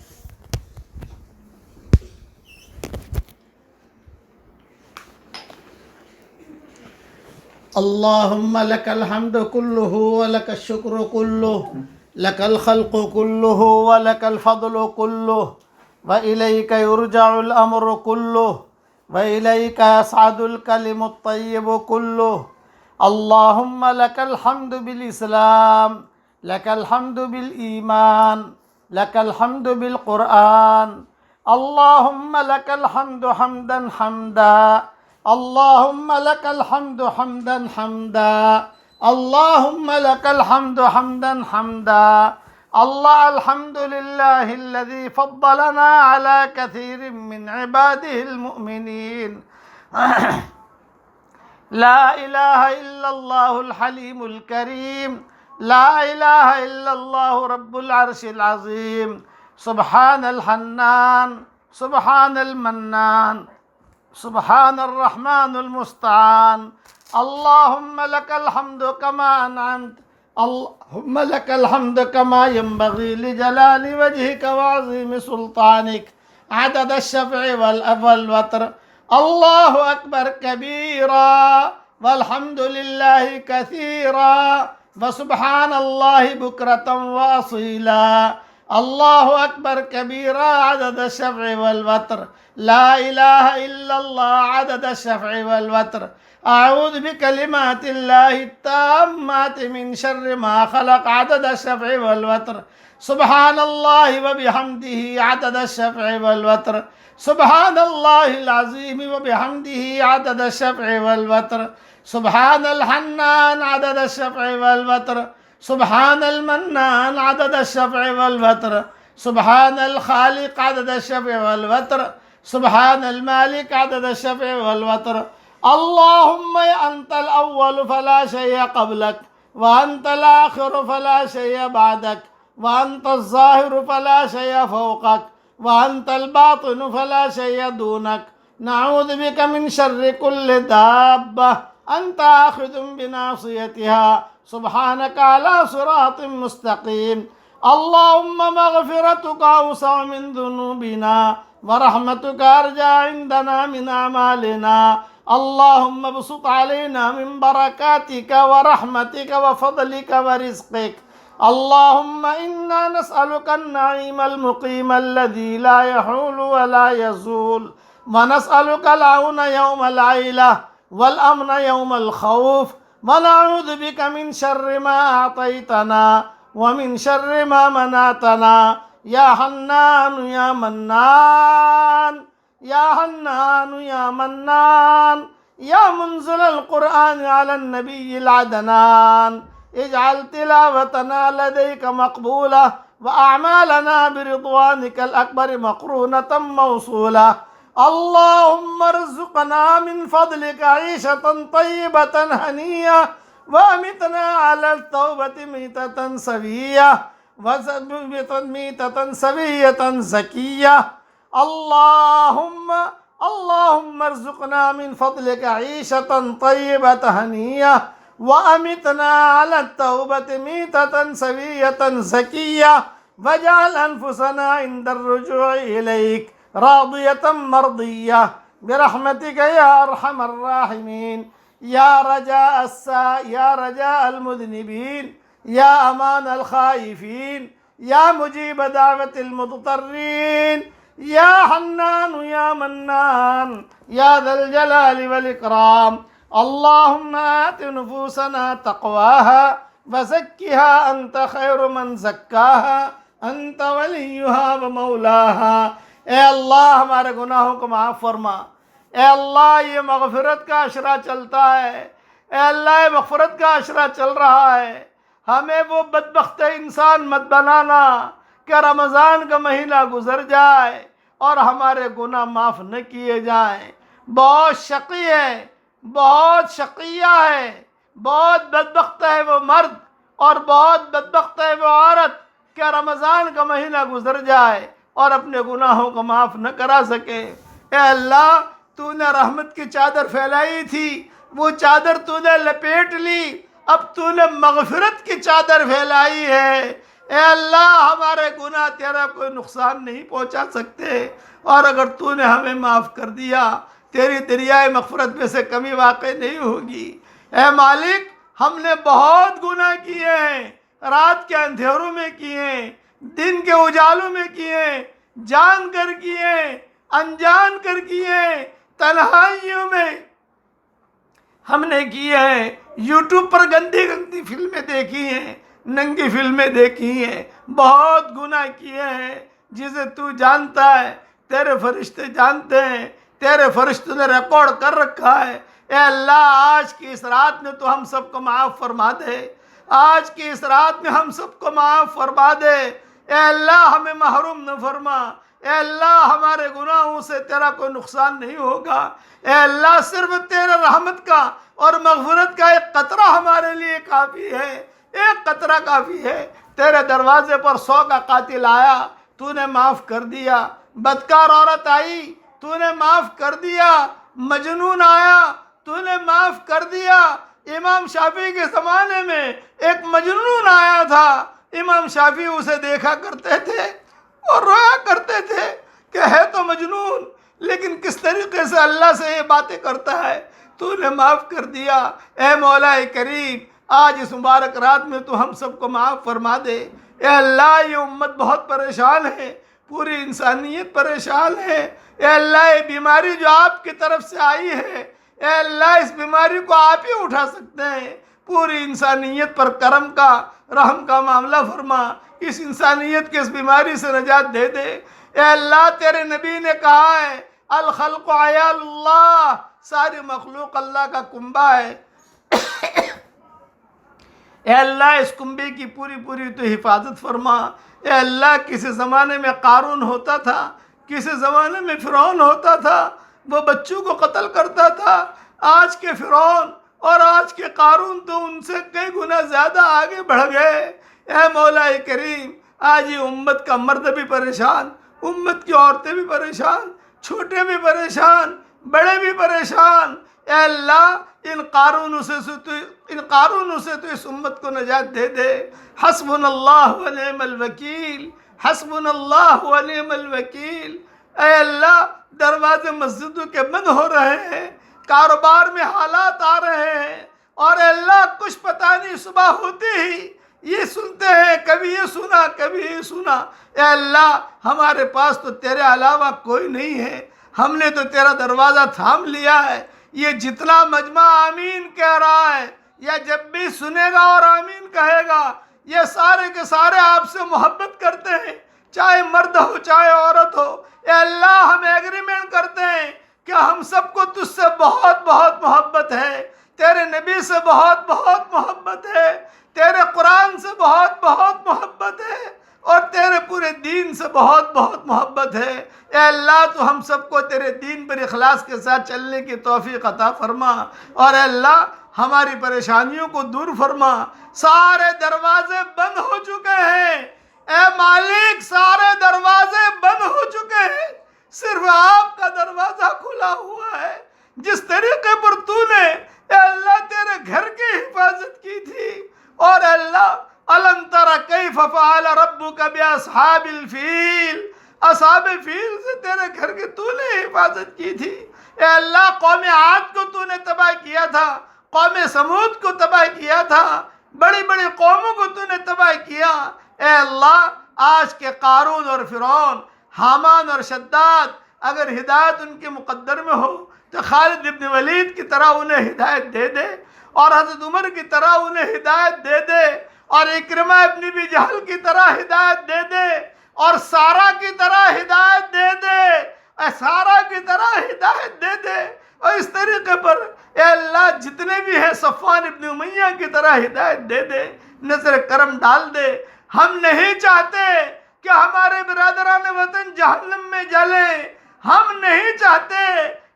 اللهم لك الحمد كله ولك الشكر كله، لك الخلق كله ولك الفضل كله، وإليك يرجع الأمر كله، وإليك يصعد الكلم الطيب كله. اللهم لك الحمد بالإسلام، لك الحمد بالإيمان، لك الحمد بالقرآن. اللهم لك الحمد حمدا حمدا، اللهم لك الحمد حمدا حمدا، اللهم لك الحمد حمدا حمدا. الله الحمد لله الذي فضلنا على كثير من عباده المؤمنين. لا إله إلا الله الحليم الكريم، لا إله إلا الله رب العرش العظيم. سبحان الحنان، سبحان المنان، سبحان الرحمن المستعان. اللهم لك الحمد كما أنعمت، اللهم لك الحمد كما ينبغي لجلال وجهك وعظيم سلطانك، عدد الشفع والوتر. الله أكبر كبيرا، والحمد لله كثيرا، وسبحان الله بكرة وأصيلا. الله أكبر كبيرا عدد الشفع والوتر. لا إله إلا الله عدد الشفع والوتر. أعوذ بكلمات الله التامات من شر ما خلق عدد الشفع والوتر. سبحان الله وبحمده عدد الشفع والوتر. سبحان الله العظيم وبحمده عدد الشفع والوتر. سبحان الحنان عدد الشفع والوتر. سبحان المنان عدد الشفع والوتر. سبحان الخالق عدد الشفع والوتر. سبحان المالك عدد الشفع والوتر. اللهم أنت الأول فلا شيء قبلك، وأنت الآخر فلا شيء بعدك، وأنت الظاهر فلا شيء فوقك، وأنت الباطن فلا شيء دونك. نعوذ بك من شر كل دابة أنت آخذ بناصيتها. سبحانك على صراط مستقيم. اللهم مغفرتك أوسع من ذنوبنا، ورحمتك أرجى عندنا من أعمالنا. اللهم ابسط علينا من بركاتك ورحمتك وفضلك ورزقك. اللهم إنا نسألك النعيم المقيم الذي لا يحول ولا يزول، ونسألك العون يوم العيلة والأمن يوم الخوف، ونعوذ بك من شر ما أعطيتنا ومن شر ما منعتنا. يا حنان يا منان، يا حنان يا منان، يا منزل القرآن على النبي العدنان، اجعل تلاوتنا لديك مقبولة، وأعمالنا برضوانك الأكبر مقرونة موصولة. اللهم ارزقنا من فضلك عيشة طيبة هنية، وأمتنا على التوبة ميتة سوية، ميتة سوية زكية. اللهم ارزقنا من فضلك عيشة طيبة هنية، وأمتنا على التوبة ميتة سوية زكية، واجعل أنفسنا عند الرجوع إليك راضية مرضية برحمتك يا أرحم الراحمين. يا رجاء المذنبين، يا أمان الخائفين، يا مجيب دعوة المضطرين، يا حنان يا منان، يا ذا الجلال والإكرام. اللهم آت نفوسنا تقواها وزكها أنت خير من زكاها، أنت وليها ومولاها. اے اللہ ہمارے گناہوں کو معاف فرما. اے اللہ یہ مغفرت کا عشرہ چلتا ہے، اے اللہ یہ مغفرت کا عشرہ چل رہا ہے. ہمیں وہ بدبخت انسان مت بنانا کہ رمضان کا مہینہ گزر جائے اور ہمارے گناہ معاف نہ کیے جائیں. بہت شقی ہے، بہت شقیہ ہے، بہت بدبخت ہے وہ مرد اور بہت بدبخت ہے وہ عورت کہ رمضان کا مہینہ گزر جائے اور اپنے گناہوں کو معاف نہ کرا سکے. اے اللہ تو نے رحمت کی چادر پھیلائی تھی، وہ چادر تو نے لپیٹ لی. اب تو نے مغفرت کی چادر پھیلائی ہے۔ اے اللہ ہمارے گناہ تیرا کوئی نقصان نہیں پہنچا سکتے، اور اگر تو نے ہمیں معاف کر دیا تیری دریائے مغفرت میں سے کمی واقع نہیں ہوگی۔ اے مالک ہم نے بہت گناہ کیے ہیں، رات کے اندھیروں میں کیے ہیں، دن کے اجالوں میں کیے ہیں، جان کر کیے ہیں، انجان کر کیے ہیں، تنہائیوں میں ہم نے کیے ہیں، یوٹیوب پر گندی گندی فلمیں دیکھی ہیں، ننگی فلمیں دیکھی ہیں، بہت گناہ کیے ہیں جسے تو جانتا ہے، تیرے فرشتے جانتے ہیں، تیرے فرشتوں نے ریکارڈ کر رکھا ہے۔ اے اللہ آج کی اس رات میں تو ہم سب کو معاف فرما دے، آج کی اس رات میں ہم سب کو معاف فرما دے۔ اے اللہ ہمیں محروم نہ فرما، اے اللہ ہمارے گناہوں سے تیرا کوئی نقصان نہیں ہوگا۔ اے اللہ صرف تیرے رحمت کا اور مغفرت کا ایک قطرہ ہمارے لیے کافی ہے، ایک قطرہ کافی ہے۔ تیرے دروازے پر 100 کا قاتل آیا، تو نے معاف کر دیا۔ بدکار عورت آئی، تو نے معاف کر دیا۔ مجنون آیا، تو نے معاف کر دیا۔ امام شافعی کے زمانے میں ایک مجنون آیا تھا، امام شافعی اسے دیکھا کرتے تھے اور رویا کرتے تھے کہ ہے تو مجنون لیکن کس طریقے سے اللہ سے یہ باتیں کرتا ہے، تو نے معاف کر دیا۔ اے مولا کریم آج اس مبارک رات میں تو ہم سب کو معاف فرما دے۔ اے اللہ یہ امت بہت پریشان ہے، پوری انسانیت پریشان ہے۔ اے اللہ یہ بیماری جو آپ کی طرف سے آئی ہے، اے اللہ اس بیماری کو آپ ہی اٹھا سکتے ہیں۔ پوری انسانیت پر کرم کا رحم کا معاملہ فرما، اس انسانیت کے اس بیماری سے نجات دے دے۔ اے اللہ تیرے نبی نے کہا ہے الخلق عیال اللہ، ساری مخلوق اللہ کا کنبہ ہے۔ اے اللہ اس کنبے کی پوری پوری تو حفاظت فرما۔ اے اللہ کسی زمانے میں قارون ہوتا تھا، کسی زمانے میں فرعون ہوتا تھا، وہ بچوں کو قتل کرتا تھا۔ آج کے فرعون اور آج کے قارون تو ان سے کئی گنا زیادہ آگے بڑھ گئے۔ اے مولا کریم آج یہ امت کا مرد بھی پریشان، امت کی عورتیں بھی پریشان، چھوٹے بھی پریشان، بڑے بھی پریشان۔ اے اللہ ان قارونوں سے تو اس امت کو نجات دے دے۔ حسبنا اللہ و نعم الوکیل، حسبنا اللہ و نعم الوکیل۔ اے اللہ دروازے مسجدوں کے بند ہو رہے ہیں، کاروبار میں حالات آ رہے ہیں، اور اے اللہ کچھ پتہ نہیں صبح ہوتی ہی یہ سنتے ہیں، کبھی یہ سنا کبھی یہ سنا۔ اے اللہ ہمارے پاس تو تیرے علاوہ کوئی نہیں ہے، ہم نے تو تیرا دروازہ تھام لیا ہے۔ یہ جتنا مجمع آمین کہہ رہا ہے یا جب بھی سنے گا اور آمین کہے گا، یہ سارے کے سارے آپ سے محبت کرتے ہیں، چاہے مرد ہو چاہے عورت ہو۔ اے اللہ ہم ایگریمنٹ کرتے ہیں کہ ہم سب کو تجھ سے بہت بہت محبت ہے، تیرے نبی سے بہت بہت محبت ہے، تیرے قرآن سے بہت بہت محبت ہے، اور تیرے پورے دین سے بہت بہت محبت ہے۔ اے اللہ تو ہم سب کو تیرے دین پر اخلاص کے ساتھ چلنے کی توفیق عطا فرما، اور اے اللہ ہماری پریشانیوں کو دور فرما۔ سارے دروازے بند ہو چکے ہیں، اے مالک سارے دروازے بند ہو چکے ہیں، صرف آپ کا دروازہ کھلا ہوا ہے۔ جس طریقے پر تو نے اے اللہ تیرے گھر کی حفاظت کی تھی، اور اے اللہ الم تر کیف فعل ربک باصحاب الفیل، اصحاب فیل سے تیرے گھر کی تو نے حفاظت کی تھی۔ اے اللہ قوم عاد کو تو نے تباہ کیا تھا، قوم سمود کو تباہ کیا تھا، بڑی بڑی قوموں کو تو نے تباہ کیا۔ اے اللہ آج کے قارون اور فرعون، حامان اور شداد اگر ہدایت ان کے مقدر میں ہو تو خالد ابن ولید کی طرح انہیں ہدایت دے دے، اور حضرت عمر کی طرح انہیں ہدایت دے دے، اور اکرمہ ابن ابی جہل کی طرح ہدایت دے دے، اور سارا کی طرح ہدایت دے دے، سارا کی طرح ہدایت دے دے، اور اس طریقے پر اے اللہ جتنے بھی ہیں صفوان ابن امیہ کی طرح ہدایت دے دے، نظر کرم ڈال دے۔ ہم نہیں چاہتے کہ ہمارے برادران وطن جہنم میں جلیں، ہم نہیں چاہتے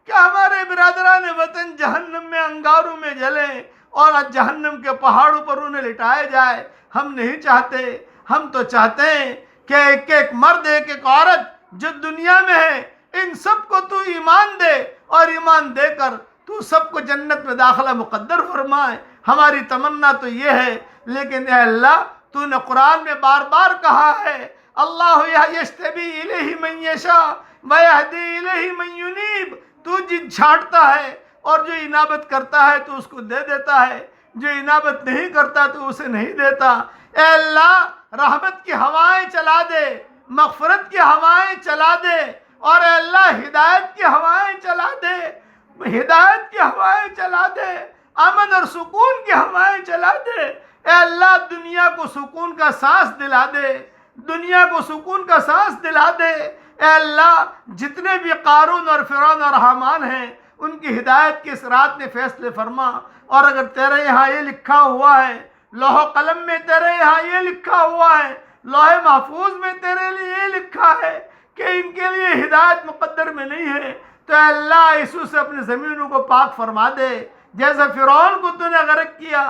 کہ ہمارے برادران وطن جہنم میں انگاروں میں جلیں اور جہنم کے پہاڑوں پر انہیں لٹائے جائے۔ ہم نہیں چاہتے، ہم تو چاہتے ہیں کہ ایک ایک مرد ایک ایک عورت جو دنیا میں ہے ان سب کو تو ایمان دے، اور ایمان دے کر تو سب کو جنت میں داخلہ مقدر فرمائے۔ ہماری تمنا تو یہ ہے، لیکن اے اللہ تو نے قرآن میں بار بار کہا ہے اللہ یجتبی الیہ من یشاء ویہدی الیہ من ینیب، تو جن چھانٹتا ہے اور جو انابت کرتا ہے تو اس کو دے دیتا ہے، جو انابت نہیں کرتا تو اسے نہیں دیتا۔ اے اللہ رحمت کی ہوائیں چلا دے، مغفرت کی ہوائیں چلا دے، اور اے اللہ ہدایت کی ہوائیں چلا دے، ہدایت کی ہوائیں چلا دے، امن اور سکون کی ہوائیں چلا دے۔ اے اللہ دنیا کو سکون کا سانس دلا دے، دنیا کو سکون کا سانس دلا دے۔ اے اللہ جتنے بھی قارون اور فرعون اور حامان ہیں ان کی ہدایت کے اس رات میں فیصلے فرما، اور اگر تیرے یہاں یہ لکھا ہوا ہے، لوح و قلم میں تیرے یہاں یہ لکھا ہوا ہے، لوح محفوظ میں تیرے لیے یہ لکھا ہے کہ ان کے لیے ہدایت مقدر میں نہیں ہے، تو اے اللہ یسوع سے اپنی زمینوں کو پاک فرما دے۔ جیسے فرعون کو تو نے غرق کیا،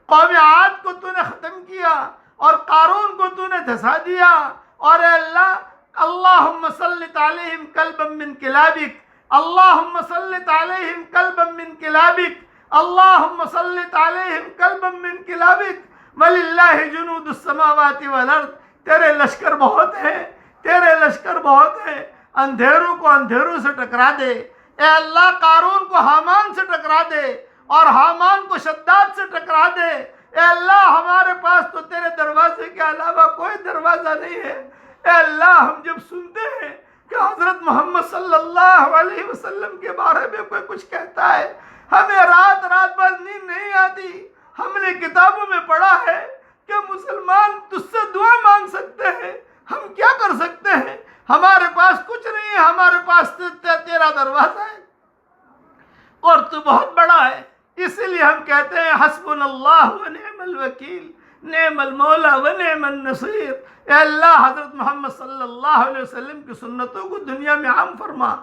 قوم عاد کو تو نے ختم کیا، اور قارون کو تو نے دھسا دیا، اور اے اللہ اللہم سلط علیہم کلبا من کلابک، اللہم سلط علیہم کلبا من کلابک، اللہم سلط علیہم کلبا من کلابک وللہ جنود السماوات والارض۔ تیرے لشکر بہت ہیں، تیرے لشکر بہت ہیں، اندھیروں کو اندھیروں سے ٹکرا دے۔ اے اللہ قارون کو حامان سے ٹکرا دے، اور حامان کو شداد سے ٹکرا دے۔ اے اللہ ہمارے پاس تو تیرے دروازے کے علاوہ کوئی دروازہ نہیں ہے۔ اے اللہ ہم جب سنتے ہیں کہ حضرت محمد صلی اللہ علیہ وسلم کے بارے میں کوئی کچھ کہتا ہے، ہمیں رات رات بھر نیند نہیں آتی۔ ہم نے کتابوں میں پڑھا ہے کہ مسلمان تجھ سے دعا مانگ سکتے ہیں، ہم کیا کر سکتے ہیں؟ ہمارے پاس کچھ نہیں ہے، ہمارے پاس تیرا دروازہ ہے، اور تو بہت بڑا ہے۔ اسی لیے ہم کہتے ہیں حسبنا اللہ و نعم الوکیل، نعم المولا و نعم النصیر۔ اے اللہ حضرت محمد صلی اللہ علیہ وسلم کی سنتوں کو دنیا میں عام فرما،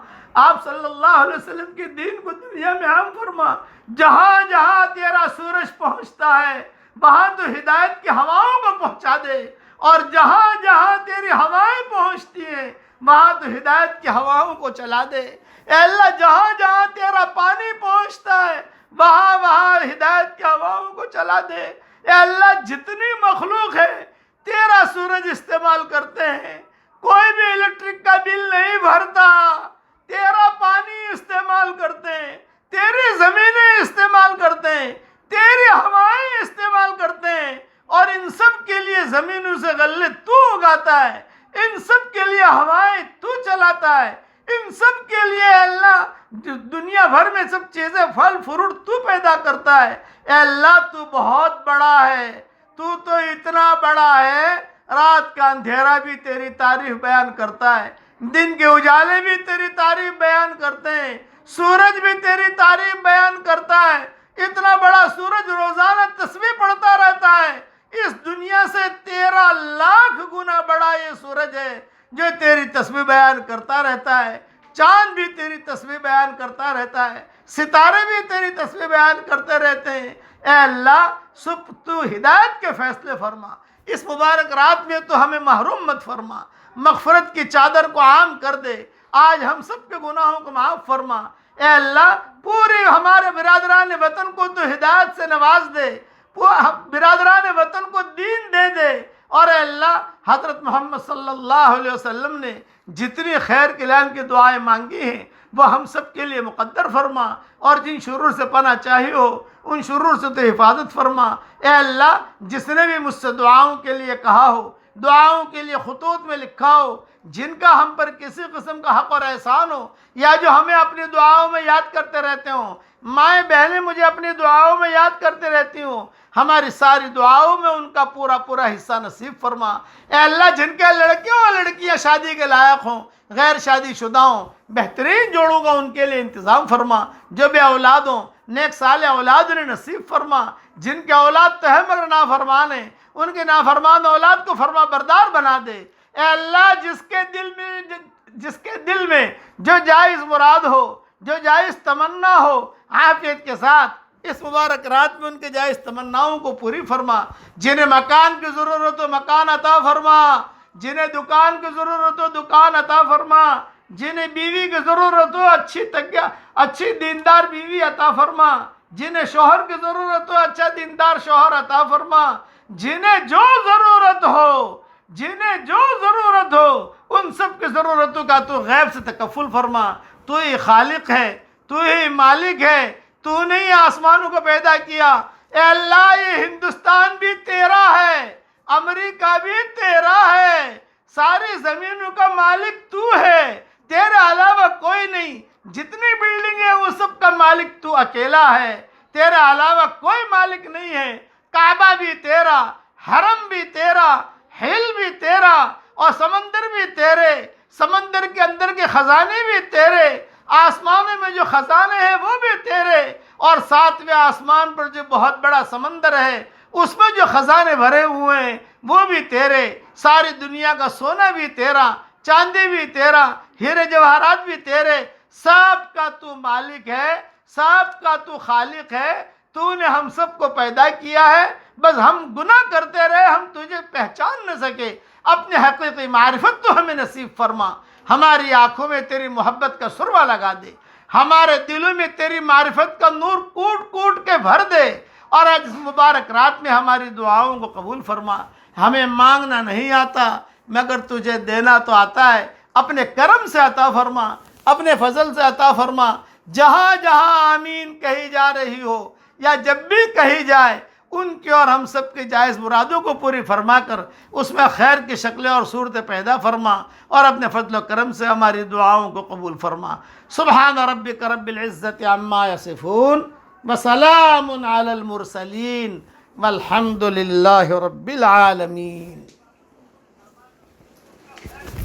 آپ صلی اللہ علیہ وسلم کے دین کو دنیا میں عام فرما۔ جہاں جہاں تیرا سورج پہنچتا ہے وہاں تو ہدایت کی ہواؤں کو پہنچا دے، اور جہاں جہاں تیری ہوائیں پہنچتی ہیں وہاں تو ہدایت کی ہواؤں کو چلا دے۔ اے اللہ جہاں جہاں تیرا پانی پہنچتا ہے وہاں وہاں ہدایت کی ہواؤں کو چلا دے۔ اے اللہ جتنی مخلوق ہے تیرا سورج استعمال کرتے ہیں، کوئی بھی الیکٹرک کا بل نہیں بھرتا، تیرا پانی استعمال کرتے ہیں، تیری زمینیں استعمال کرتے ہیں، تیری ہوائیں استعمال کرتے ہیں، اور ان سب کے لیے زمینوں سے غلے تو اگاتا ہے، ان سب کے لیے ہوائیں تو چلاتا ہے، ان سب کے لیے اللہ دنیا بھر میں سب چیزیں پھل فروٹ تو پیدا کرتا ہے۔ اے اللہ تو بہت بڑا ہے، تو اتنا بڑا ہے رات کا اندھیرا بھی تیری تعریف بیان کرتا ہے، دن کے اجالے بھی تیری تعریف بیان کرتے ہیں، سورج بھی تیری تعریف بیان کرتا ہے۔ اتنا بڑا سورج روزانہ تسبیح پڑھتا رہتا ہے، اس دنیا سے 13 لاکھ گنا بڑا یہ سورج ہے جو تیری تسبیح بیان کرتا رہتا ہے۔ چاند بھی تیری تسبیح بیان کرتا رہتا ہے، ستارے بھی تیری تسبیح بیان کرتے رہتے ہیں۔ اے اللہ صبح تو ہدایت کے فیصلے فرما، اس مبارک رات میں تو ہمیں محروم مت فرما، مغفرت کی چادر کو عام کر دے، آج ہم سب کے گناہوں کو معاف فرما۔ اے اللہ پوری ہمارے برادران وطن کو تو ہدایت سے نواز دے، برادران وطن کو دین دے دے، اور اے اللہ حضرت محمد صلی اللہ علیہ وسلم نے جتنی خیر کلان کی دعائیں مانگی ہیں وہ ہم سب کے لیے مقدر فرما، اور جن شرور سے پناہ چاہی ہو ان شرور سے تو حفاظت فرما۔ اے اللہ جس نے بھی مجھ سے دعاؤں کے لیے کہا ہو، دعاؤں کے لیے خطوط میں لکھا ہو، جن کا ہم پر کسی قسم کا حق اور احسان ہو، یا جو ہمیں اپنی دعاؤں میں یاد کرتے رہتے ہوں، مائیں بہنیں مجھے اپنی دعاؤں میں یاد کرتے رہتی ہوں، ہماری ساری دعاؤں میں ان کا پورا پورا حصہ نصیب فرما۔ اے اللہ جن کے لڑکیوں اور لڑکیاں شادی کے لائق ہوں، غیر شادی شدہ ہوں، بہترین جوڑوں کا ان کے لیے انتظام فرما، جو بے اولاد ہوں نیک صالح اولاد انہیں نصیب فرما، جن کے اولاد تو ہے مگر نافرمان ہیں ان کے نافرمان اولاد کو فرما بردار بنا دے۔ اے اللہ جس کے دل میں جو جائز مراد ہو، جو جائز تمنا ہو، عافیت کے ساتھ اس مبارک رات میں ان کے جائز تمناؤں کو پوری فرما۔ جنہیں مکان کی ضرورت ہو مکان عطا فرما، جنہیں دکان کی ضرورت ہو دکان عطا فرما، جنہیں بیوی کی ضرورت ہو اچھی دیندار بیوی عطا فرما۔ جنہیں شوہر کی ضرورت ہو اچھا دیندار شوہر عطا فرما، جنہیں جو ضرورت ہو ان سب کی ضرورتوں کا تو غیب سے تکفل فرما۔ تو ہی خالق ہے، تو ہی مالک ہے، تو نے ہی آسمانوں کو پیدا کیا۔ اے اللہ یہ ہندوستان بھی تیرا ہے، امریکہ بھی تیرا ہے، ساری زمینوں کا مالک تو ہے، تیرے علاوہ کوئی نہیں۔ جتنی بلڈنگ ہے وہ سب کا مالک تو اکیلا ہے، تیرے علاوہ کوئی مالک نہیں ہے۔ کعبہ بھی تیرا، حرم بھی تیرا، ہل بھی تیرا، اور سمندر بھی تیرے، سمندر کے اندر کے خزانے بھی تیرے، آسمانوں میں جو خزانے ہیں وہ بھی تیرے، اور ساتویں آسمان پر جو بہت بڑا سمندر ہے اس میں جو خزانے بھرے ہوئے ہیں وہ بھی تیرے، ساری دنیا کا سونا بھی تیرا، چاندی بھی تیرا، ہیرے جواہرات بھی تیرے، سب کا تو مالک ہے، سب کا تو خالق ہے۔ تو نے ہم سب کو پیدا کیا ہے، بس ہم گناہ کرتے رہے، ہم تجھے پہچان نہ سکے۔ اپنے حقیقی معرفت تو ہمیں نصیب فرما، ہماری آنکھوں میں تیری محبت کا سرما لگا دے، ہمارے دلوں میں تیری معرفت کا نور کوٹ کوٹ کے بھر دے، اور آج اس مبارک رات میں ہماری دعاؤں کو قبول فرما۔ ہمیں مانگنا نہیں آتا مگر تجھے دینا تو آتا ہے، اپنے کرم سے عطا فرما، اپنے فضل سے عطا فرما۔ جہاں جہاں آمین کہی جا رہی ہو یا جب بھی کہی جائے، ان کی اور ہم سب کی جائز مرادوں کو پوری فرما کر اس میں خیر کی شکلیں اور صورتیں پیدا فرما، اور اپنے فضل و کرم سے ہماری دعاؤں کو قبول فرما۔ سبحان ربک رب العزت عما یصفون وسلام علی المرسلین والحمد للہ رب العالمین۔